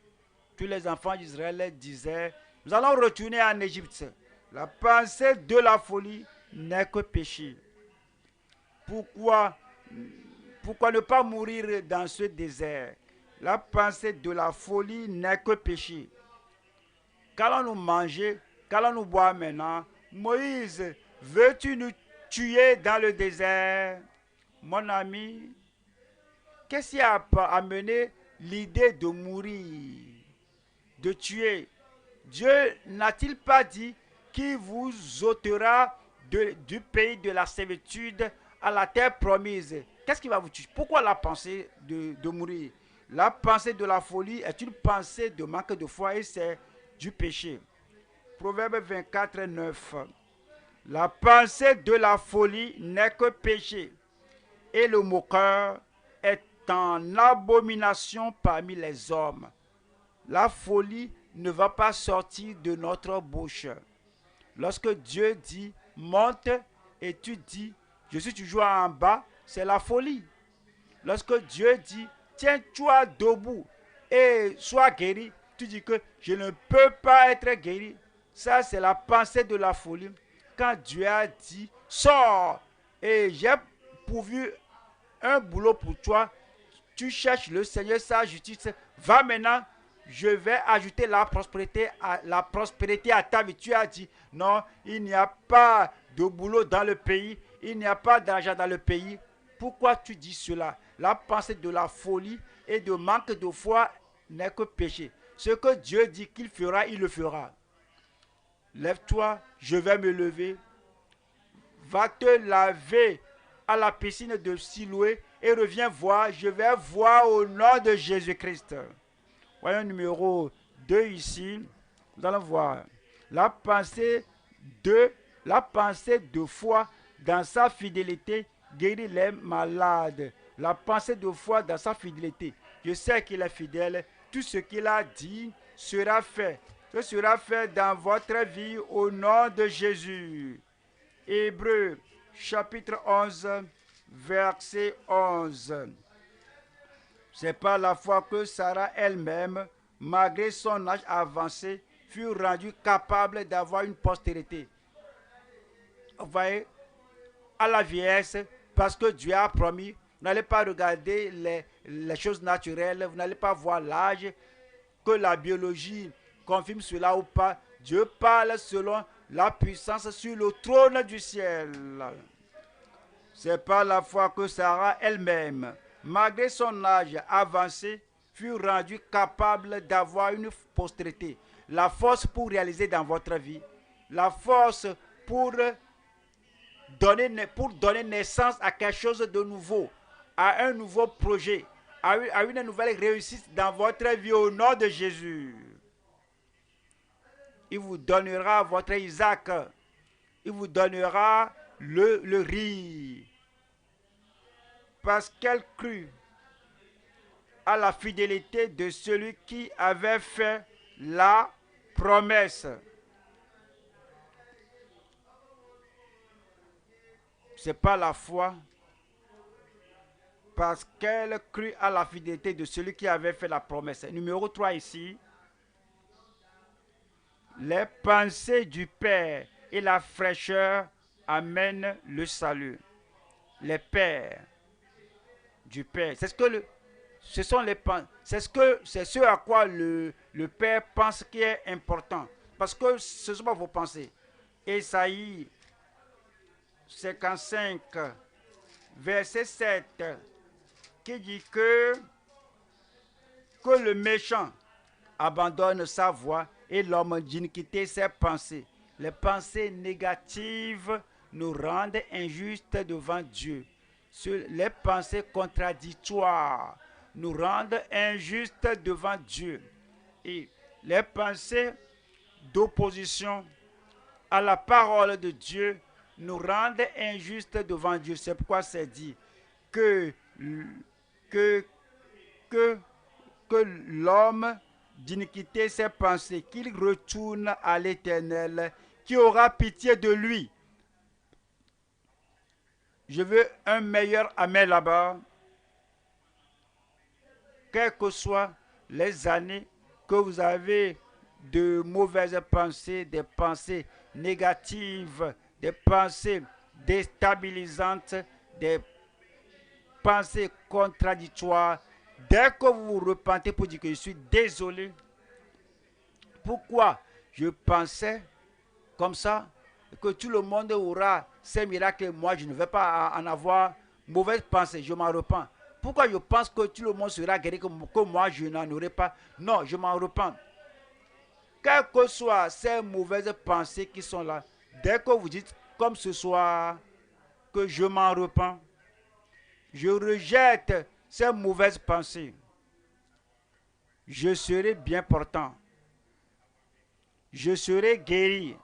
A: Tous les enfants d'Israël disaient, nous allons retourner en Égypte. La pensée de la folie n'est que péché. Pourquoi ne pas mourir dans ce désert? La pensée de la folie n'est que péché. Qu'allons-nous manger? Qu'allons-nous boire maintenant? Moïse, veux-tu nous tuer dans le désert? Mon ami, qu'est-ce qui a amené l'idée de mourir, de tuer? Dieu n'a-t-il pas dit qu'il vous ôtera du pays de la servitude à la terre promise? Qu'est-ce qui va vous tuer? Pourquoi la pensée de mourir? La pensée de la folie est une pensée de manque de foi et c'est du péché. Proverbe 24, 9. La pensée de la folie n'est que péché et le moqueur est en abomination parmi les hommes. la folie ne va pas sortir de notre bouche. Lorsque Dieu dit monte et tu dis je suis toujours en bas, c'est la folie. Lorsque Dieu dit tiens-toi debout et sois guéri, tu dis que je ne peux pas être guéri. Ça, c'est la pensée de la folie. Quand Dieu a dit sors et j'ai pourvu un boulot pour toi, tu cherches le Seigneur, sa justice, va maintenant, je vais ajouter la prospérité à ta vie. Tu as dit non, il n'y a pas de boulot dans le pays, il n'y a pas d'argent dans le pays. Pourquoi tu dis cela? La pensée de la folie et de manque de foi n'est que péché. Ce que Dieu dit qu'il fera, il le fera. Lève-toi, je vais me lever. Va te laver à la piscine de Siloé et reviens voir. Je vais voir au nom de Jésus-Christ. Voyons numéro 2 ici. Nous allons voir la pensée de foi dans sa fidélité guérit les malades. La pensée de foi dans sa fidélité. Je sais qu'il est fidèle. Tout ce qu'il a dit sera fait. Ce sera fait dans votre vie au nom de Jésus. Hébreux chapitre 11, verset 11. C'est par la foi que Sarah elle-même, malgré son âge avancé, fut rendue capable d'avoir une postérité. Vous voyez, à la vieillesse, parce que Dieu a promis, vous n'allez pas regarder les choses naturelles, vous n'allez pas voir l'âge, que la biologie confirme cela ou pas. Dieu parle selon la puissance sur le trône du ciel. C'est par la foi que Sarah elle-même, malgré son âge avancé, fut rendue capable d'avoir une postérité. La force pour réaliser dans votre vie, la force pour donner naissance à quelque chose de nouveau, à un nouveau projet, à une nouvelle réussite dans votre vie au nom de Jésus. Il vous donnera votre Isaac. Il vous donnera le riz. Parce qu'elle crut à la fidélité de celui qui avait fait la promesse. C'est pas la foi. Parce qu'elle crut à la fidélité de celui qui avait fait la promesse. Numéro 3 ici. Les pensées du Père et la fraîcheur amènent le salut. Les pères du Père. C'est ce à quoi le Père pense qui est important. Parce que ce sont pas vos pensées. Ésaïe 55, verset 7, qui dit que le méchant abandonne sa voie et l'homme d'iniquité ses pensées. Les pensées négatives nous rendent injustes devant Dieu. Les pensées contradictoires nous rendent injustes devant Dieu. Et les pensées d'opposition à la parole de Dieu nous rendent injustes devant Dieu. C'est pourquoi c'est dit que l'homme d'iniquité ses pensées, qu'il retourne à l'Éternel, qui aura pitié de lui. Je veux un meilleur amen là-bas. Quelles que soient les années que vous avez de mauvaises pensées, des pensées négatives, des pensées déstabilisantes, des pensées contradictoires, dès que vous vous repentez pour dire que je suis désolé, pourquoi je pensais comme ça, que tout le monde aura ces miracles et moi je ne vais pas en avoir mauvaise pensée, je m'en repens. Pourquoi je pense que tout le monde sera guéri, que moi je n'en aurai pas? Non, je m'en repens. Quelles que soient ces mauvaises pensées qui sont là, dès que vous dites comme ce soir que je m'en repens, je rejette ces mauvaises pensées, je serai bien portant. Je serai guéri.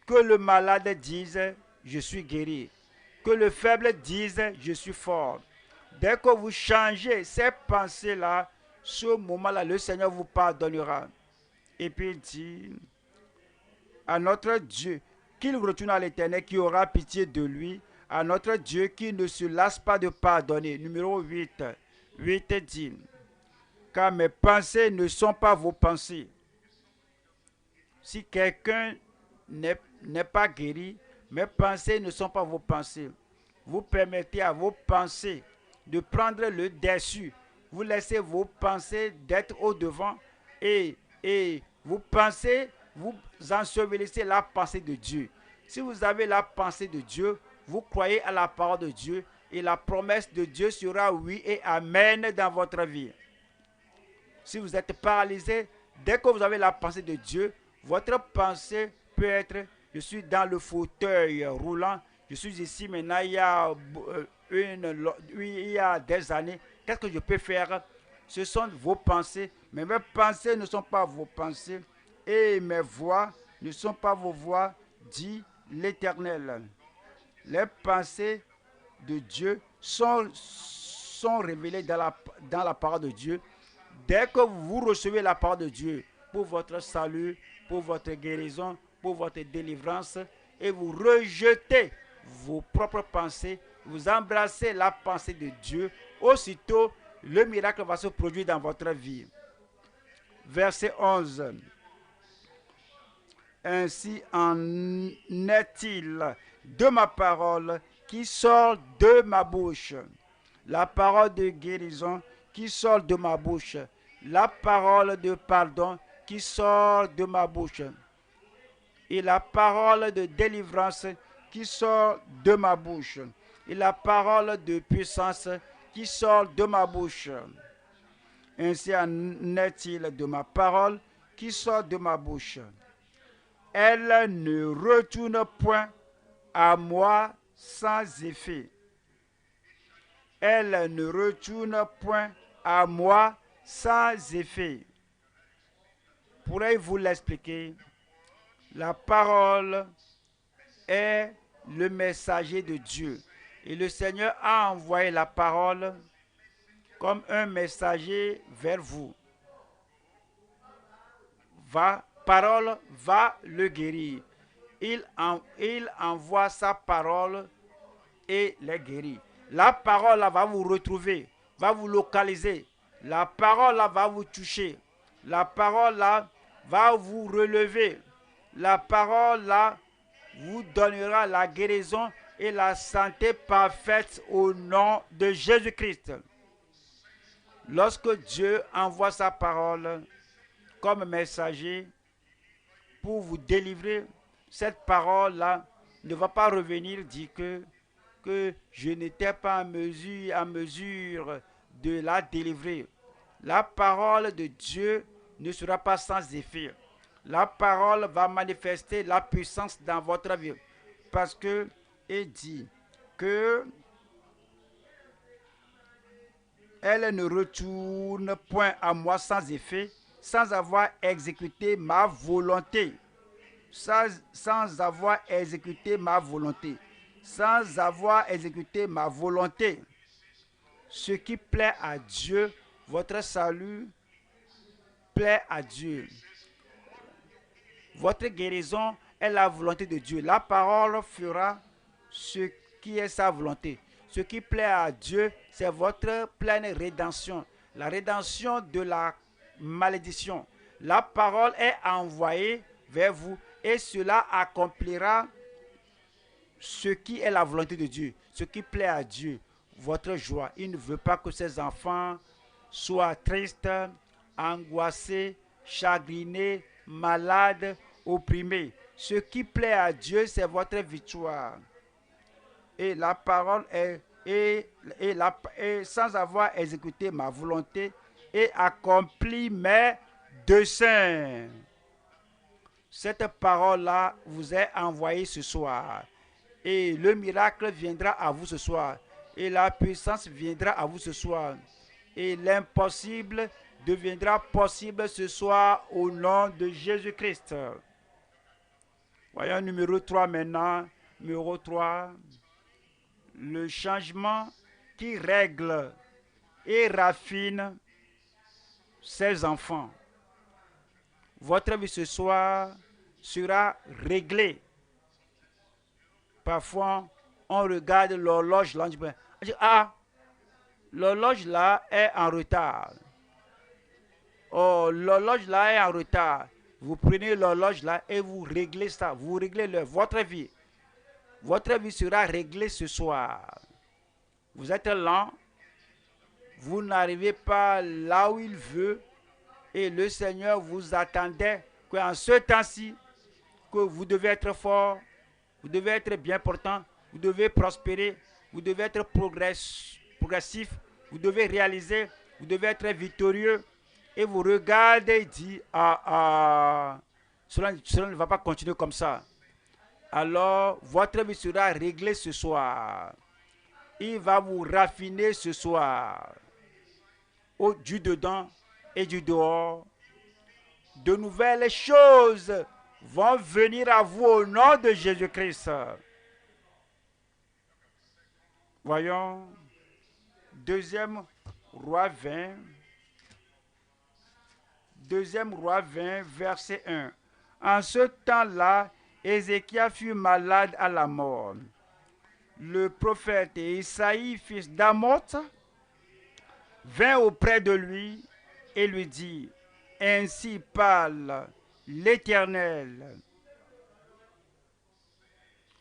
A: Que le malade dise, je suis guéri. Que le faible dise, je suis fort. Dès que vous changez ces pensées-là, ce moment-là, le Seigneur vous pardonnera. Et puis il dit à notre Dieu qu'il retourne à l'Éternel qui aura pitié de lui, à notre Dieu qui ne se lasse pas de pardonner. Numéro 8. 8 dit, car mes pensées ne sont pas vos pensées. Si quelqu'un n'est pas guéri, mes pensées ne sont pas vos pensées. Vous permettez à vos pensées de prendre le dessus. Vous laissez vos pensées d'être au devant et vous pensez, vous ensevelissez la pensée de Dieu. Si vous avez la pensée de Dieu, vous croyez à la parole de Dieu et la promesse de Dieu sera oui et amen dans votre vie. Si vous êtes paralysé, dès que vous avez la pensée de Dieu, votre pensée peut être, je suis dans le fauteuil roulant, je suis ici maintenant, il y a des années, qu'est-ce que je peux faire? Ce sont vos pensées, mais mes pensées ne sont pas vos pensées, et mes voix ne sont pas vos voix, dit l'Éternel. Les pensées de Dieu sont révélées dans la parole de Dieu. Dès que vous recevez la parole de Dieu pour votre salut, pour votre guérison, pour votre délivrance, et vous rejetez vos propres pensées, vous embrassez la pensée de Dieu, aussitôt le miracle va se produire dans votre vie. Verset 11. Ainsi en est-il de ma parole qui sort de ma bouche. La parole de guérison qui sort de ma bouche. La parole de pardon qui sort de ma bouche. Et la parole de délivrance qui sort de ma bouche. Et la parole de puissance qui sort de ma bouche. Ainsi en est-il de ma parole qui sort de ma bouche. Elle ne retourne point à moi sans effet. Elle ne retourne point à moi sans effet. Pourrais-vous l'expliquer? La parole est le messager de Dieu. Et le Seigneur a envoyé la parole comme un messager vers vous. Parole va le guérir. Il envoie sa parole et les guérit. La parole là, va vous retrouver, va vous localiser. La parole là, va vous toucher. La parole là, va vous relever. La parole là vous donnera la guérison et la santé parfaite au nom de Jésus-Christ. Lorsque Dieu envoie sa parole comme messager pour vous délivrer, cette parole-là ne va pas revenir dire que je n'étais pas en mesure de la délivrer. La parole de Dieu ne sera pas sans effet. La parole va manifester la puissance dans votre vie. Parce que il dit que elle ne retourne point à moi sans effet, sans avoir exécuté ma volonté. Sans avoir exécuté ma volonté. Sans avoir exécuté ma volonté. Ce qui plaît à Dieu, votre salut plaît à Dieu. Votre guérison est la volonté de Dieu. La parole fera ce qui est sa volonté. Ce qui plaît à Dieu, c'est votre pleine rédemption. La rédemption de la malédiction. La parole est envoyée vers vous et cela accomplira ce qui est la volonté de Dieu, ce qui plaît à Dieu, votre joie. Il ne veut pas que ses enfants soient tristes, angoissés, chagrinés, malades, opprimés. Ce qui plaît à Dieu, c'est votre victoire. Et la parole est et sans avoir exécuté ma volonté et accompli mes desseins. Cette parole-là vous est envoyée ce soir. Et le miracle viendra à vous ce soir. Et la puissance viendra à vous ce soir. Et l'impossible deviendra possible ce soir au nom de Jésus-Christ. Voyons numéro 3 maintenant. Numéro 3. Le changement qui règle et raffine ses enfants. Votre vie ce soir sera réglée. Parfois, on regarde l'horloge là, on dit, ah, l'horloge là est en retard. Oh, l'horloge là est en retard. Vous prenez l'horloge là et vous réglez ça. Vous réglez votre vie. Votre vie sera réglée ce soir. Vous êtes lent. Vous n'arrivez pas là où il veut. Et le Seigneur vous attendait qu'en ce temps-ci, que vous devez être fort, vous devez être bien portant, vous devez prospérer, vous devez être progressif, vous devez réaliser, vous devez être victorieux. Et vous regardez et dites, cela ne va pas continuer comme ça. Alors, votre vie sera réglée ce soir. Il va vous raffiner ce soir. Du dedans et du dehors. De nouvelles choses vont venir à vous au nom de Jésus-Christ. Voyons, 2e Roi 20. 2e Roi 20, verset 1. En ce temps-là, Ézéchias fut malade à la mort. Le prophète Isaïe, fils d'Amoth, vint auprès de lui et lui dit, ainsi parle l'Éternel,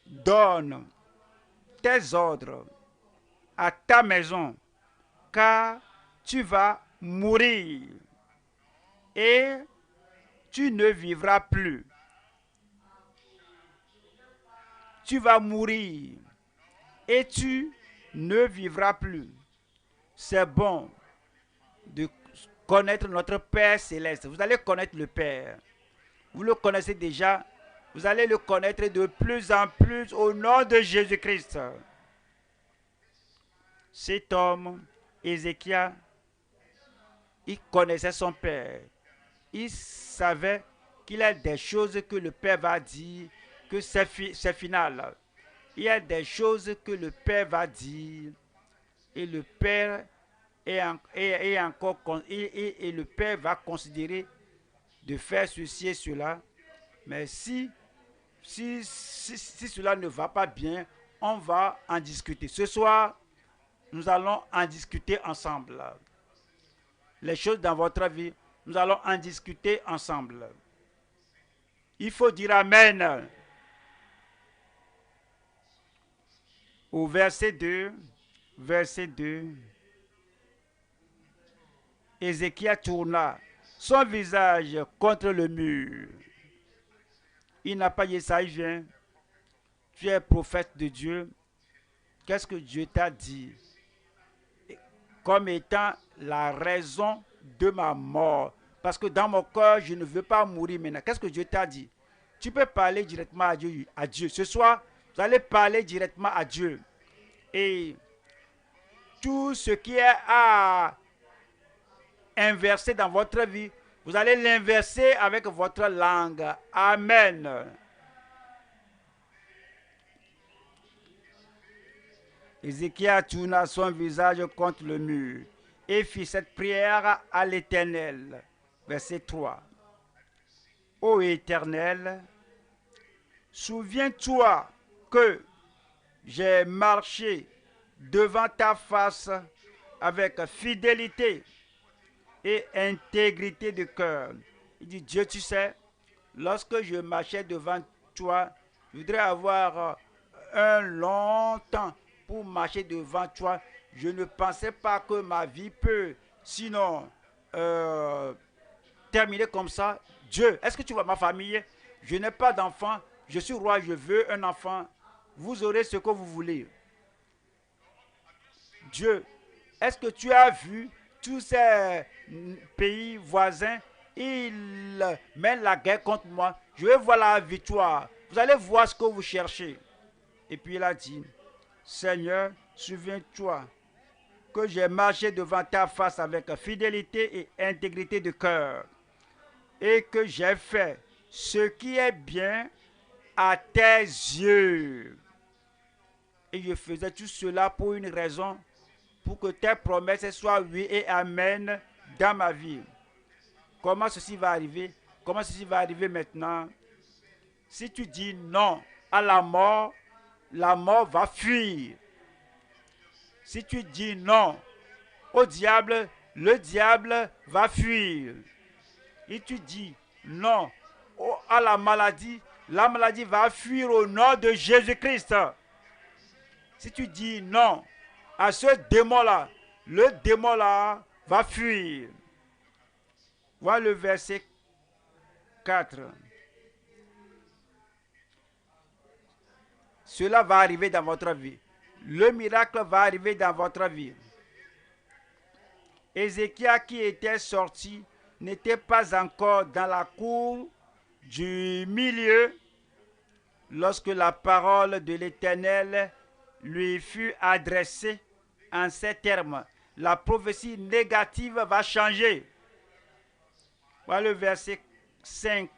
A: donne tes ordres à ta maison, car tu vas mourir et tu ne vivras plus. Tu vas mourir et tu ne vivras plus. C'est bon de connaître notre Père céleste. Vous allez connaître le Père. Vous le connaissez déjà. Vous allez le connaître de plus en plus au nom de Jésus-Christ. Cet homme, Ézéchias, il connaissait son Père. Il savait qu'il y a des choses que le Père va dire, que c'est final. Il y a des choses que le Père va dire et le Père et le Père va considérer de faire ceci et cela. Mais si cela ne va pas bien, on va en discuter. Ce soir, nous allons en discuter ensemble. Les choses dans votre vie, nous allons en discuter ensemble. Il faut dire Amen. Au verset 2, Ézéchias tourna son visage contre le mur. Il n'a pas dit ça, il vient. Tu es prophète de Dieu. Qu'est-ce que Dieu t'a dit? Comme étant la raison de ma mort. Parce que dans mon cœur, je ne veux pas mourir maintenant. Qu'est-ce que Dieu t'a dit? Tu peux parler directement à Dieu. Ce soir, vous allez parler directement à Dieu. Et tout ce qui est à inverser dans votre vie, vous allez l'inverser avec votre langue. Amen. Ézéchias tourna son visage contre le mur et fit cette prière à l'Éternel. Verset 3. Ô Éternel, souviens-toi que j'ai marché devant ta face avec fidélité et intégrité de cœur. Il dit, Dieu, tu sais, lorsque je marchais devant toi, je voudrais avoir un long temps pour marcher devant toi. Je ne pensais pas que ma vie peut, sinon, terminer comme ça. Dieu, est-ce que tu vois ma famille? Je n'ai pas d'enfant. Je suis roi, je veux un enfant. Vous aurez ce que vous voulez. Dieu, est-ce que tu as vu tous ces pays voisins? Ils mènent la guerre contre moi. Je vais voir la victoire. Vous allez voir ce que vous cherchez. Et puis il a dit, Seigneur, souviens-toi que j'ai marché devant ta face avec fidélité et intégrité de cœur, et que j'ai fait ce qui est bien à tes yeux. Et je faisais tout cela pour une raison, pour que tes promesses soient oui et amen dans ma vie. Comment ceci va arriver? Comment ceci va arriver maintenant? Si tu dis non à la mort va fuir. Si tu dis non au diable, le diable va fuir. Et tu dis non à la maladie va fuir au nom de Jésus-Christ. Si tu dis non à ce démon-là, le démon-là va fuir. Voilà le verset 4. Cela va arriver dans votre vie. Le miracle va arriver dans votre vie. Ézéchias qui était sorti n'était pas encore dans la cour du milieu lorsque la parole de l'Éternel lui fut adressée en ces termes. La prophétie négative va changer. Voilà le verset 5.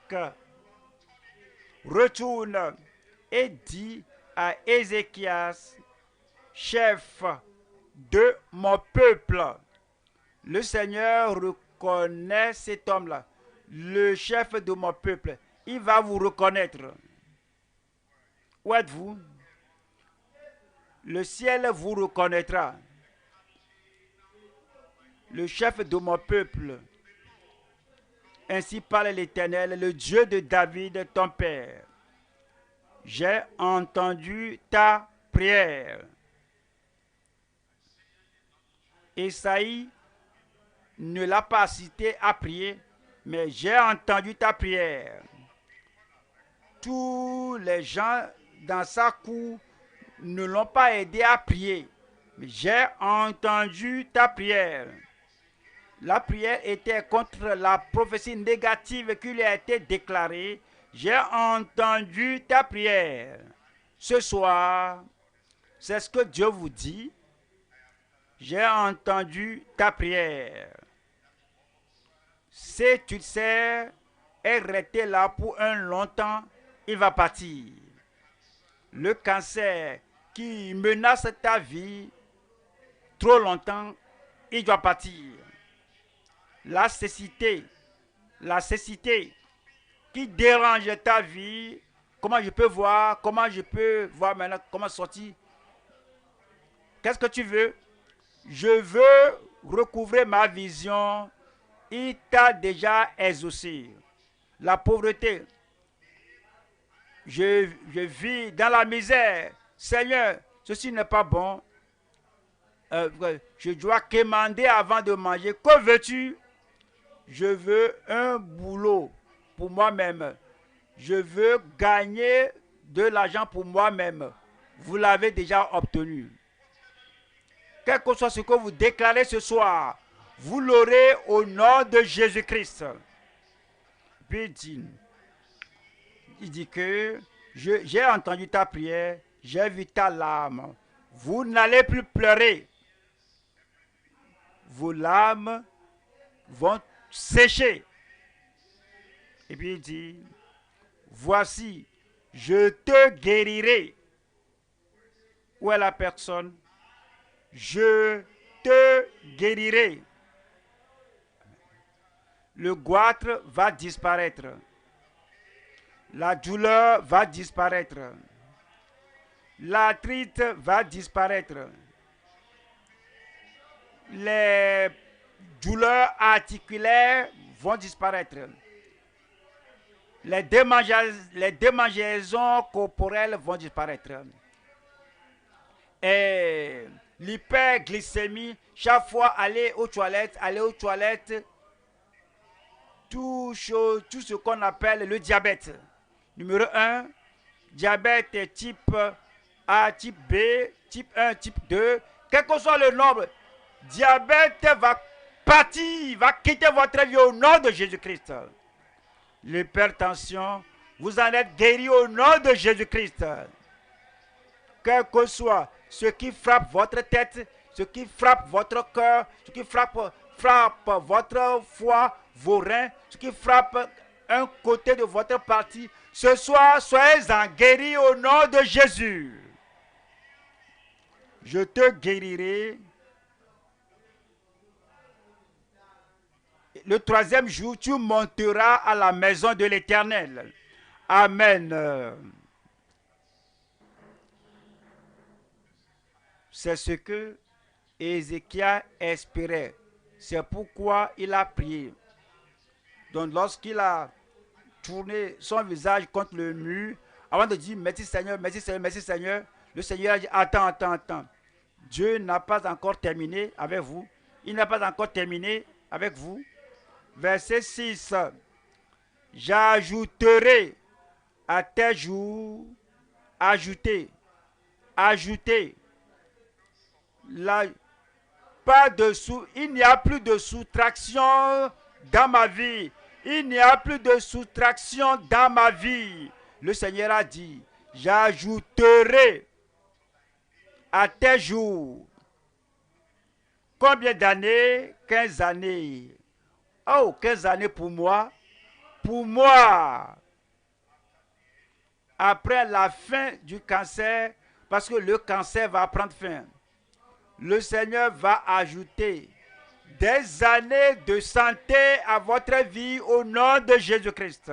A: Retourne et dit à Ézéchias, chef de mon peuple. Le Seigneur reconnaît cet homme-là, le chef de mon peuple. Il va vous reconnaître. Où êtes-vous? Le ciel vous reconnaîtra. Le chef de mon peuple. Ainsi parle l'Éternel, le Dieu de David, ton père. J'ai entendu ta prière. Esaïe ne l'a pas cité à prier, mais j'ai entendu ta prière. Tous les gens dans sa cour ne l'ont pas aidé à prier, mais j'ai entendu ta prière. La prière était contre la prophétie négative qui lui a été déclarée. J'ai entendu ta prière. Ce soir, c'est ce que Dieu vous dit. J'ai entendu ta prière. Si tu sais est resté là pour un long temps, il va partir. Le cancer qui menace ta vie trop longtemps, il doit partir. La cécité qui dérange ta vie, comment je peux voir maintenant, comment sortir? Qu'est-ce que tu veux? Je veux recouvrer ma vision. Il t'a déjà exaucé. La pauvreté. Je vis dans la misère. Seigneur, ceci n'est pas bon. Je dois quémander avant de manger. Que veux-tu? Je veux un boulot pour moi-même. Je veux gagner de l'argent pour moi-même. Vous l'avez déjà obtenu. Quel que soit ce que vous déclarez ce soir, vous l'aurez au nom de Jésus-Christ. Puis il dit que j'ai entendu ta prière, j'ai vu ta larme. Vous n'allez plus pleurer. Vos larmes vont sécher. Et puis il dit, voici, je te guérirai. Où est la personne? Je te guérirai. Le goitre va disparaître. La douleur va disparaître. L'arthrite va disparaître. Les douleurs articulaires vont disparaître. Les démangeaisons corporelles vont disparaître. Et l'hyperglycémie, chaque fois aller aux toilettes, tout ce qu'on appelle le diabète. Numéro 1, diabète type A, type B, type 1, type 2, quel que soit le nombre, diabète va partir, va quitter votre vie au nom de Jésus-Christ. L'hypertension, vous en êtes guéri au nom de Jésus-Christ. Quel que soit ce qui frappe votre tête, ce qui frappe votre cœur, ce qui frappe votre foie, vos reins, ce qui frappe un côté de votre partie, ce soir, soyez-en guéris au nom de Jésus. Je te guérirai. le troisième jour, tu monteras à la maison de l'Éternel. Amen. C'est ce que Ézéchias espérait. C'est pourquoi il a prié. Donc lorsqu'il a tourné son visage contre le mur, avant de dire merci Seigneur, merci Seigneur, merci Seigneur, le Seigneur a dit attends. Dieu n'a pas encore terminé avec vous. Il n'a pas encore terminé avec vous. Verset 6. J'ajouterai à tes jours, ajouter, pas de il n'y a plus de soustraction dans ma vie. Il n'y a plus de soustraction dans ma vie. Le Seigneur a dit, j'ajouterai à tes jours. Combien d'années? 15 années. Oh, 15 années pour moi. Pour moi. Après la fin du cancer, parce que le cancer va prendre fin, le Seigneur va ajouter des années de santé à votre vie au nom de Jésus-Christ.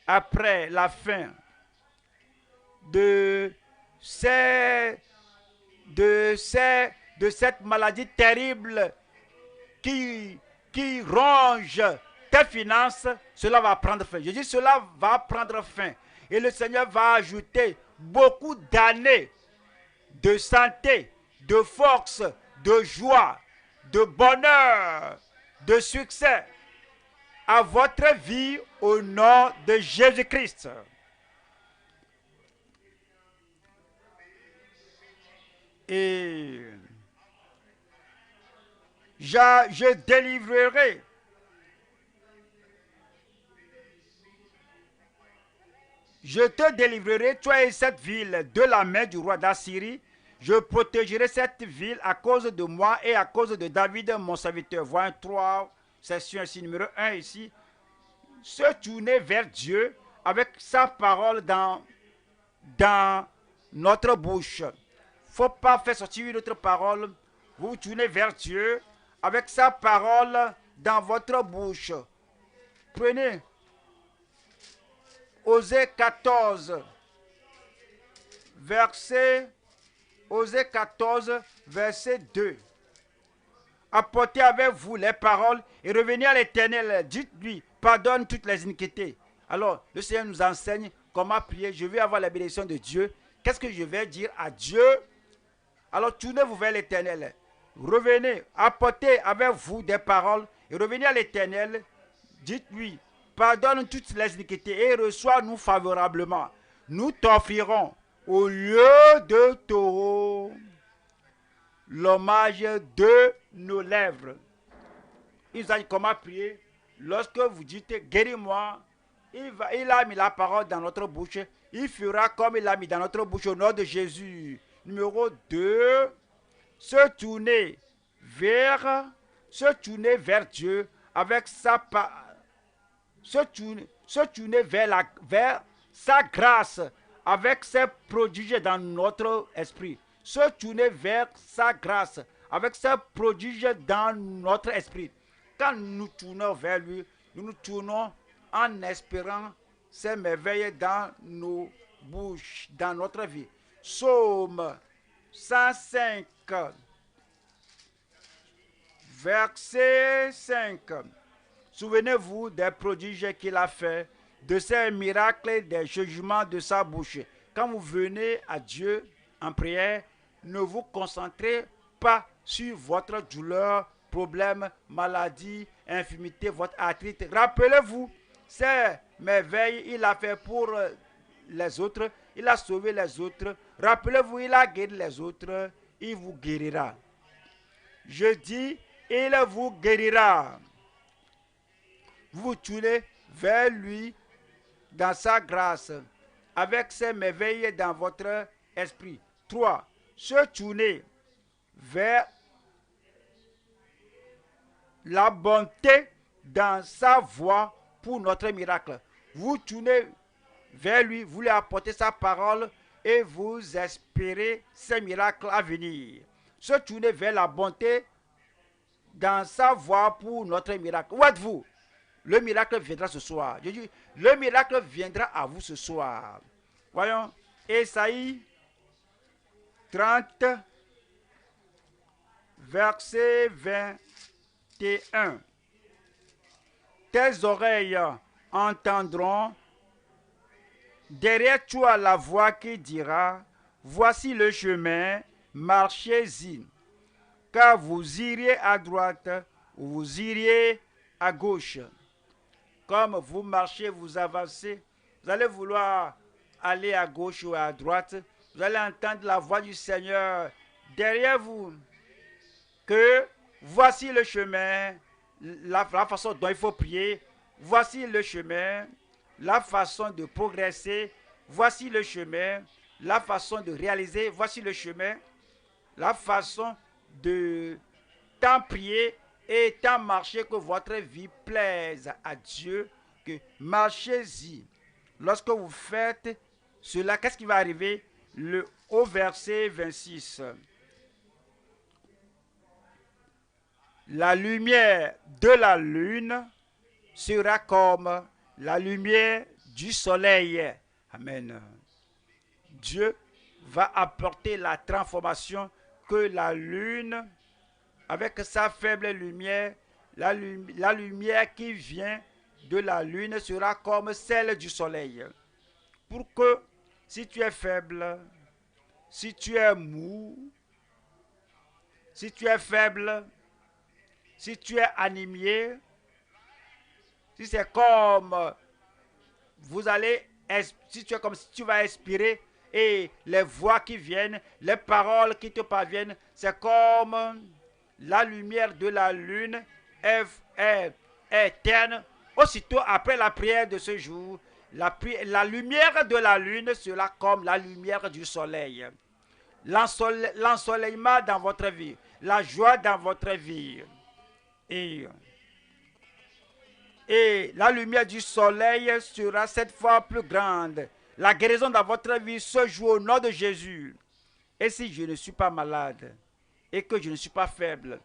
A: Après la fin de cette maladie terrible qui ronge tes finances, cela va prendre fin. Je dis cela va prendre fin. Et le Seigneur va ajouter beaucoup d'années de santé, de force, de joie, de bonheur, de succès à votre vie au nom de Jésus-Christ. Et je délivrerai je te délivrerai, toi et cette ville, de la main du roi d'Assyrie. Je protégerai cette ville à cause de moi et à cause de David, mon serviteur. Voyons 3 sections ici. Numéro 1 ici. Se tourner vers Dieu avec sa parole dans notre bouche. Il ne faut pas faire sortir une autre parole. Vous vous tournez vers Dieu avec sa parole dans votre bouche. Prenez Osée 14, verset 2. Apportez avec vous les paroles et revenez à l'Éternel. Dites-lui, pardonne toutes les iniquités. Alors, le Seigneur nous enseigne comment prier. Je vais avoir la bénédiction de Dieu. Qu'est-ce que je vais dire à Dieu? Alors, tournez-vous vers l'Éternel. Revenez, apportez avec vous des paroles et revenez à l'Éternel. Dites-lui, pardonne toutes les iniquités et reçois-nous favorablement. Nous t'offrirons au lieu de taureau l'hommage de nos lèvres. Il nous a dit comment prier. Lorsque vous dites guéris-moi, il a mis la parole dans notre bouche. Il fera comme il a mis dans notre bouche au nom de Jésus. Numéro 2, se tourner vers Dieu avec sa parole. Se tourner vers sa grâce avec ses prodiges dans notre esprit. Se tourner vers sa grâce avec ses prodiges dans notre esprit. Quand nous tournons vers lui, nous nous tournons en espérant ses merveilles dans nos bouches, dans notre vie. Psaume 105, verset 5. Souvenez-vous des prodiges qu'il a fait, de ses miracles et des jugements de sa bouche. Quand vous venez à Dieu en prière, ne vous concentrez pas sur votre douleur, problème, maladie, infirmité, votre arthrite. Rappelez-vous, ces merveilles, il a fait pour les autres, il a sauvé les autres. Rappelez-vous, il a guéri les autres, il vous guérira. Je dis, il vous guérira. Vous vous tournez vers lui dans sa grâce, avec ses merveilles dans votre esprit. 3. Se tourner vers la bonté dans sa voix pour notre miracle. Vous tournez vers lui, vous lui apportez sa parole et vous espérez ses miracles à venir. Se tourner vers la bonté dans sa voie pour notre miracle. Où êtes-vous? Le miracle viendra ce soir. Je dis, le miracle viendra à vous ce soir. Voyons, Ésaïe 30, verset 21. Tes oreilles entendront derrière toi la voix qui dira, voici le chemin, marchez-y. Car vous iriez à droite ou vous iriez à gauche. Comme vous marchez, vous avancez, vous allez vouloir aller à gauche ou à droite, vous allez entendre la voix du Seigneur derrière vous, que voici le chemin, la façon dont il faut prier, voici le chemin, la façon de progresser, voici le chemin, la façon de réaliser, voici le chemin, la façon de tant prier et tant marcher que votre vie plaise à Dieu, que marchez-y. Lorsque vous faites cela, qu'est-ce qui va arriver? Au verset 26. La lumière de la lune sera comme la lumière du soleil. Amen. Dieu va apporter la transformation que la lune, avec sa faible lumière, la lumière qui vient de la lune sera comme celle du soleil. Pour que, si tu es faible, si tu es mou, si tu es faible, si tu es anémié, si c'est comme vous allez, si tu es comme si tu vas expirer et les voix qui viennent, les paroles qui te parviennent, c'est comme la lumière de la lune est terne. Aussitôt après la prière de ce jour, la lumière de la lune sera comme la lumière du soleil. L'ensoleillement dans votre vie, la joie dans votre vie. Et la lumière du soleil sera 7 fois plus grande. La guérison dans votre vie se joue au nom de Jésus. Et si je ne suis pas malade et que je ne suis pas faible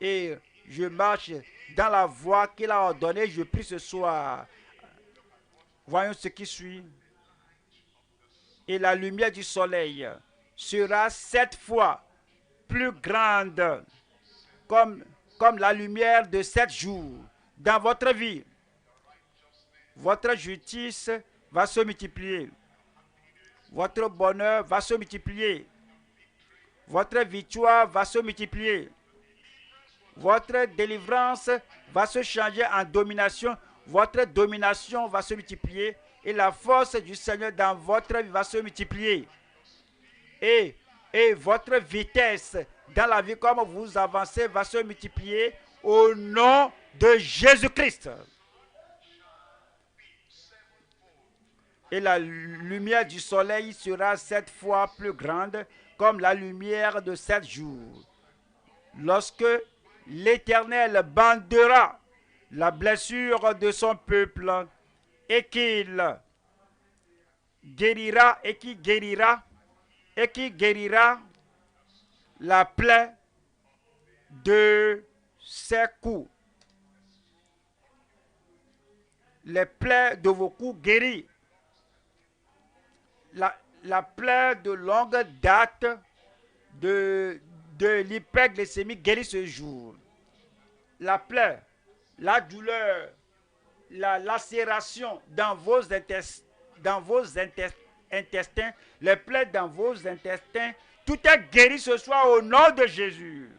A: et je marche dans la voie qu'il a ordonnée, je prie ce soir. Voyons ce qui suit. Et la lumière du soleil sera 7 fois plus grande comme la lumière de 7 jours dans votre vie. Votre justice va se multiplier. Votre bonheur va se multiplier. Votre victoire va se multiplier. Votre délivrance va se changer en domination. Votre domination va se multiplier. Et la force du Seigneur dans votre vie va se multiplier. Et votre vitesse dans la vie, comme vous avancez, va se multiplier au nom de Jésus-Christ. Et la lumière du soleil sera 7 fois plus grande comme la lumière de 7 jours. Lorsque l'Éternel bandera la blessure de son peuple et qu'il guérira et qui guérira la plaie de ses coups. Les plaies de vos coups guéris. La plaie de longue date de l'hyperglycémie guérit ce jour. La plaie, la douleur, la lacération dans vos intestins, les plaies dans vos intestins, tout est guéri ce soir au nom de Jésus.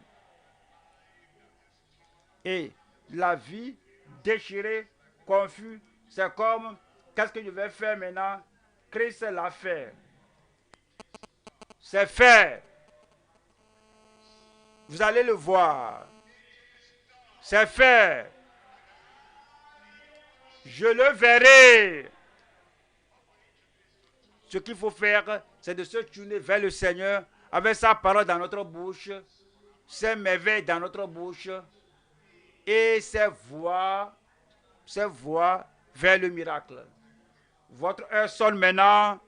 A: Et la vie déchirée, confuse, c'est comme, qu'est-ce que je vais faire maintenant? Christ l'a fait. C'est fait. Vous allez le voir. C'est fait. Je le verrai. Ce qu'il faut faire, c'est de se tourner vers le Seigneur avec sa parole dans notre bouche, ses merveilles dans notre bouche et ses voix vers le miracle. Votre heure sonne maintenant.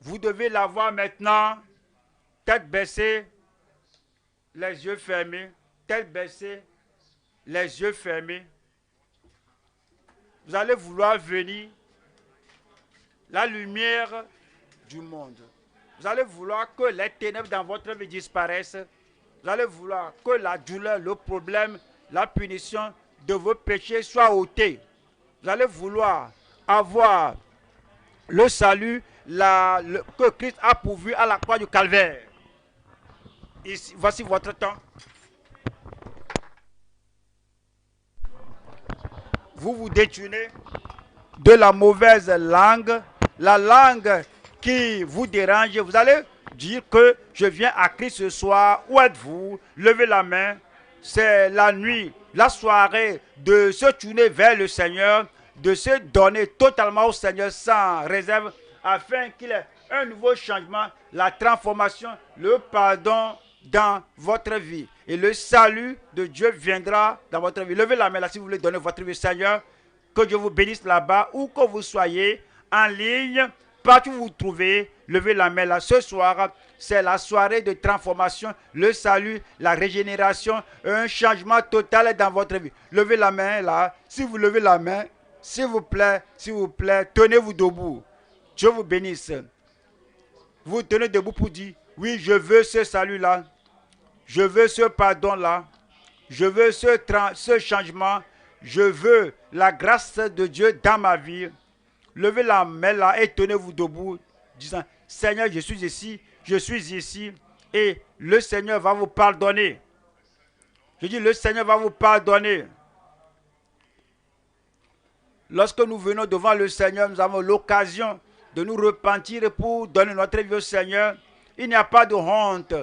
A: Vous devez l'avoir maintenant, tête baissée, les yeux fermés. tête baissée, les yeux fermés. Vous allez vouloir venir la lumière du monde. Vous allez vouloir que les ténèbres dans votre vie disparaissent. Vous allez vouloir que la douleur, le problème, la punition de vos péchés soit ôtée. Vous allez vouloir avoir le salut que Christ a pourvu à la croix du calvaire. Ici, voici votre temps. Vous vous détournez de la mauvaise langue, la langue qui vous dérange. Vous allez dire que je viens à Christ ce soir. Où êtes-vous? Levez la main. C'est la nuit, la soirée de se tourner vers le Seigneur, de se donner totalement au Seigneur sans réserve, afin qu'il ait un nouveau changement, la transformation, le pardon dans votre vie. Et le salut de Dieu viendra dans votre vie. Levez la main là si vous voulez donner votre vie au Seigneur. Que Dieu vous bénisse là-bas, où que vous soyez, en ligne, partout où vous vous trouvez. Levez la main là. Ce soir, c'est la soirée de transformation, le salut, la régénération, un changement total dans votre vie. Levez la main là. Si vous levez la main, s'il vous plaît, tenez-vous debout. Dieu vous bénisse. Vous tenez debout pour dire, oui, je veux ce salut-là. Je veux ce pardon-là. Je veux ce changement. Je veux la grâce de Dieu dans ma vie. Levez la main là et tenez-vous debout, disant, Seigneur, je suis ici, et le Seigneur va vous pardonner. Je dis, le Seigneur va vous pardonner. Lorsque nous venons devant le Seigneur, nous avons l'occasion de nous repentir pour donner notre vie au Seigneur. Il n'y a pas de honte.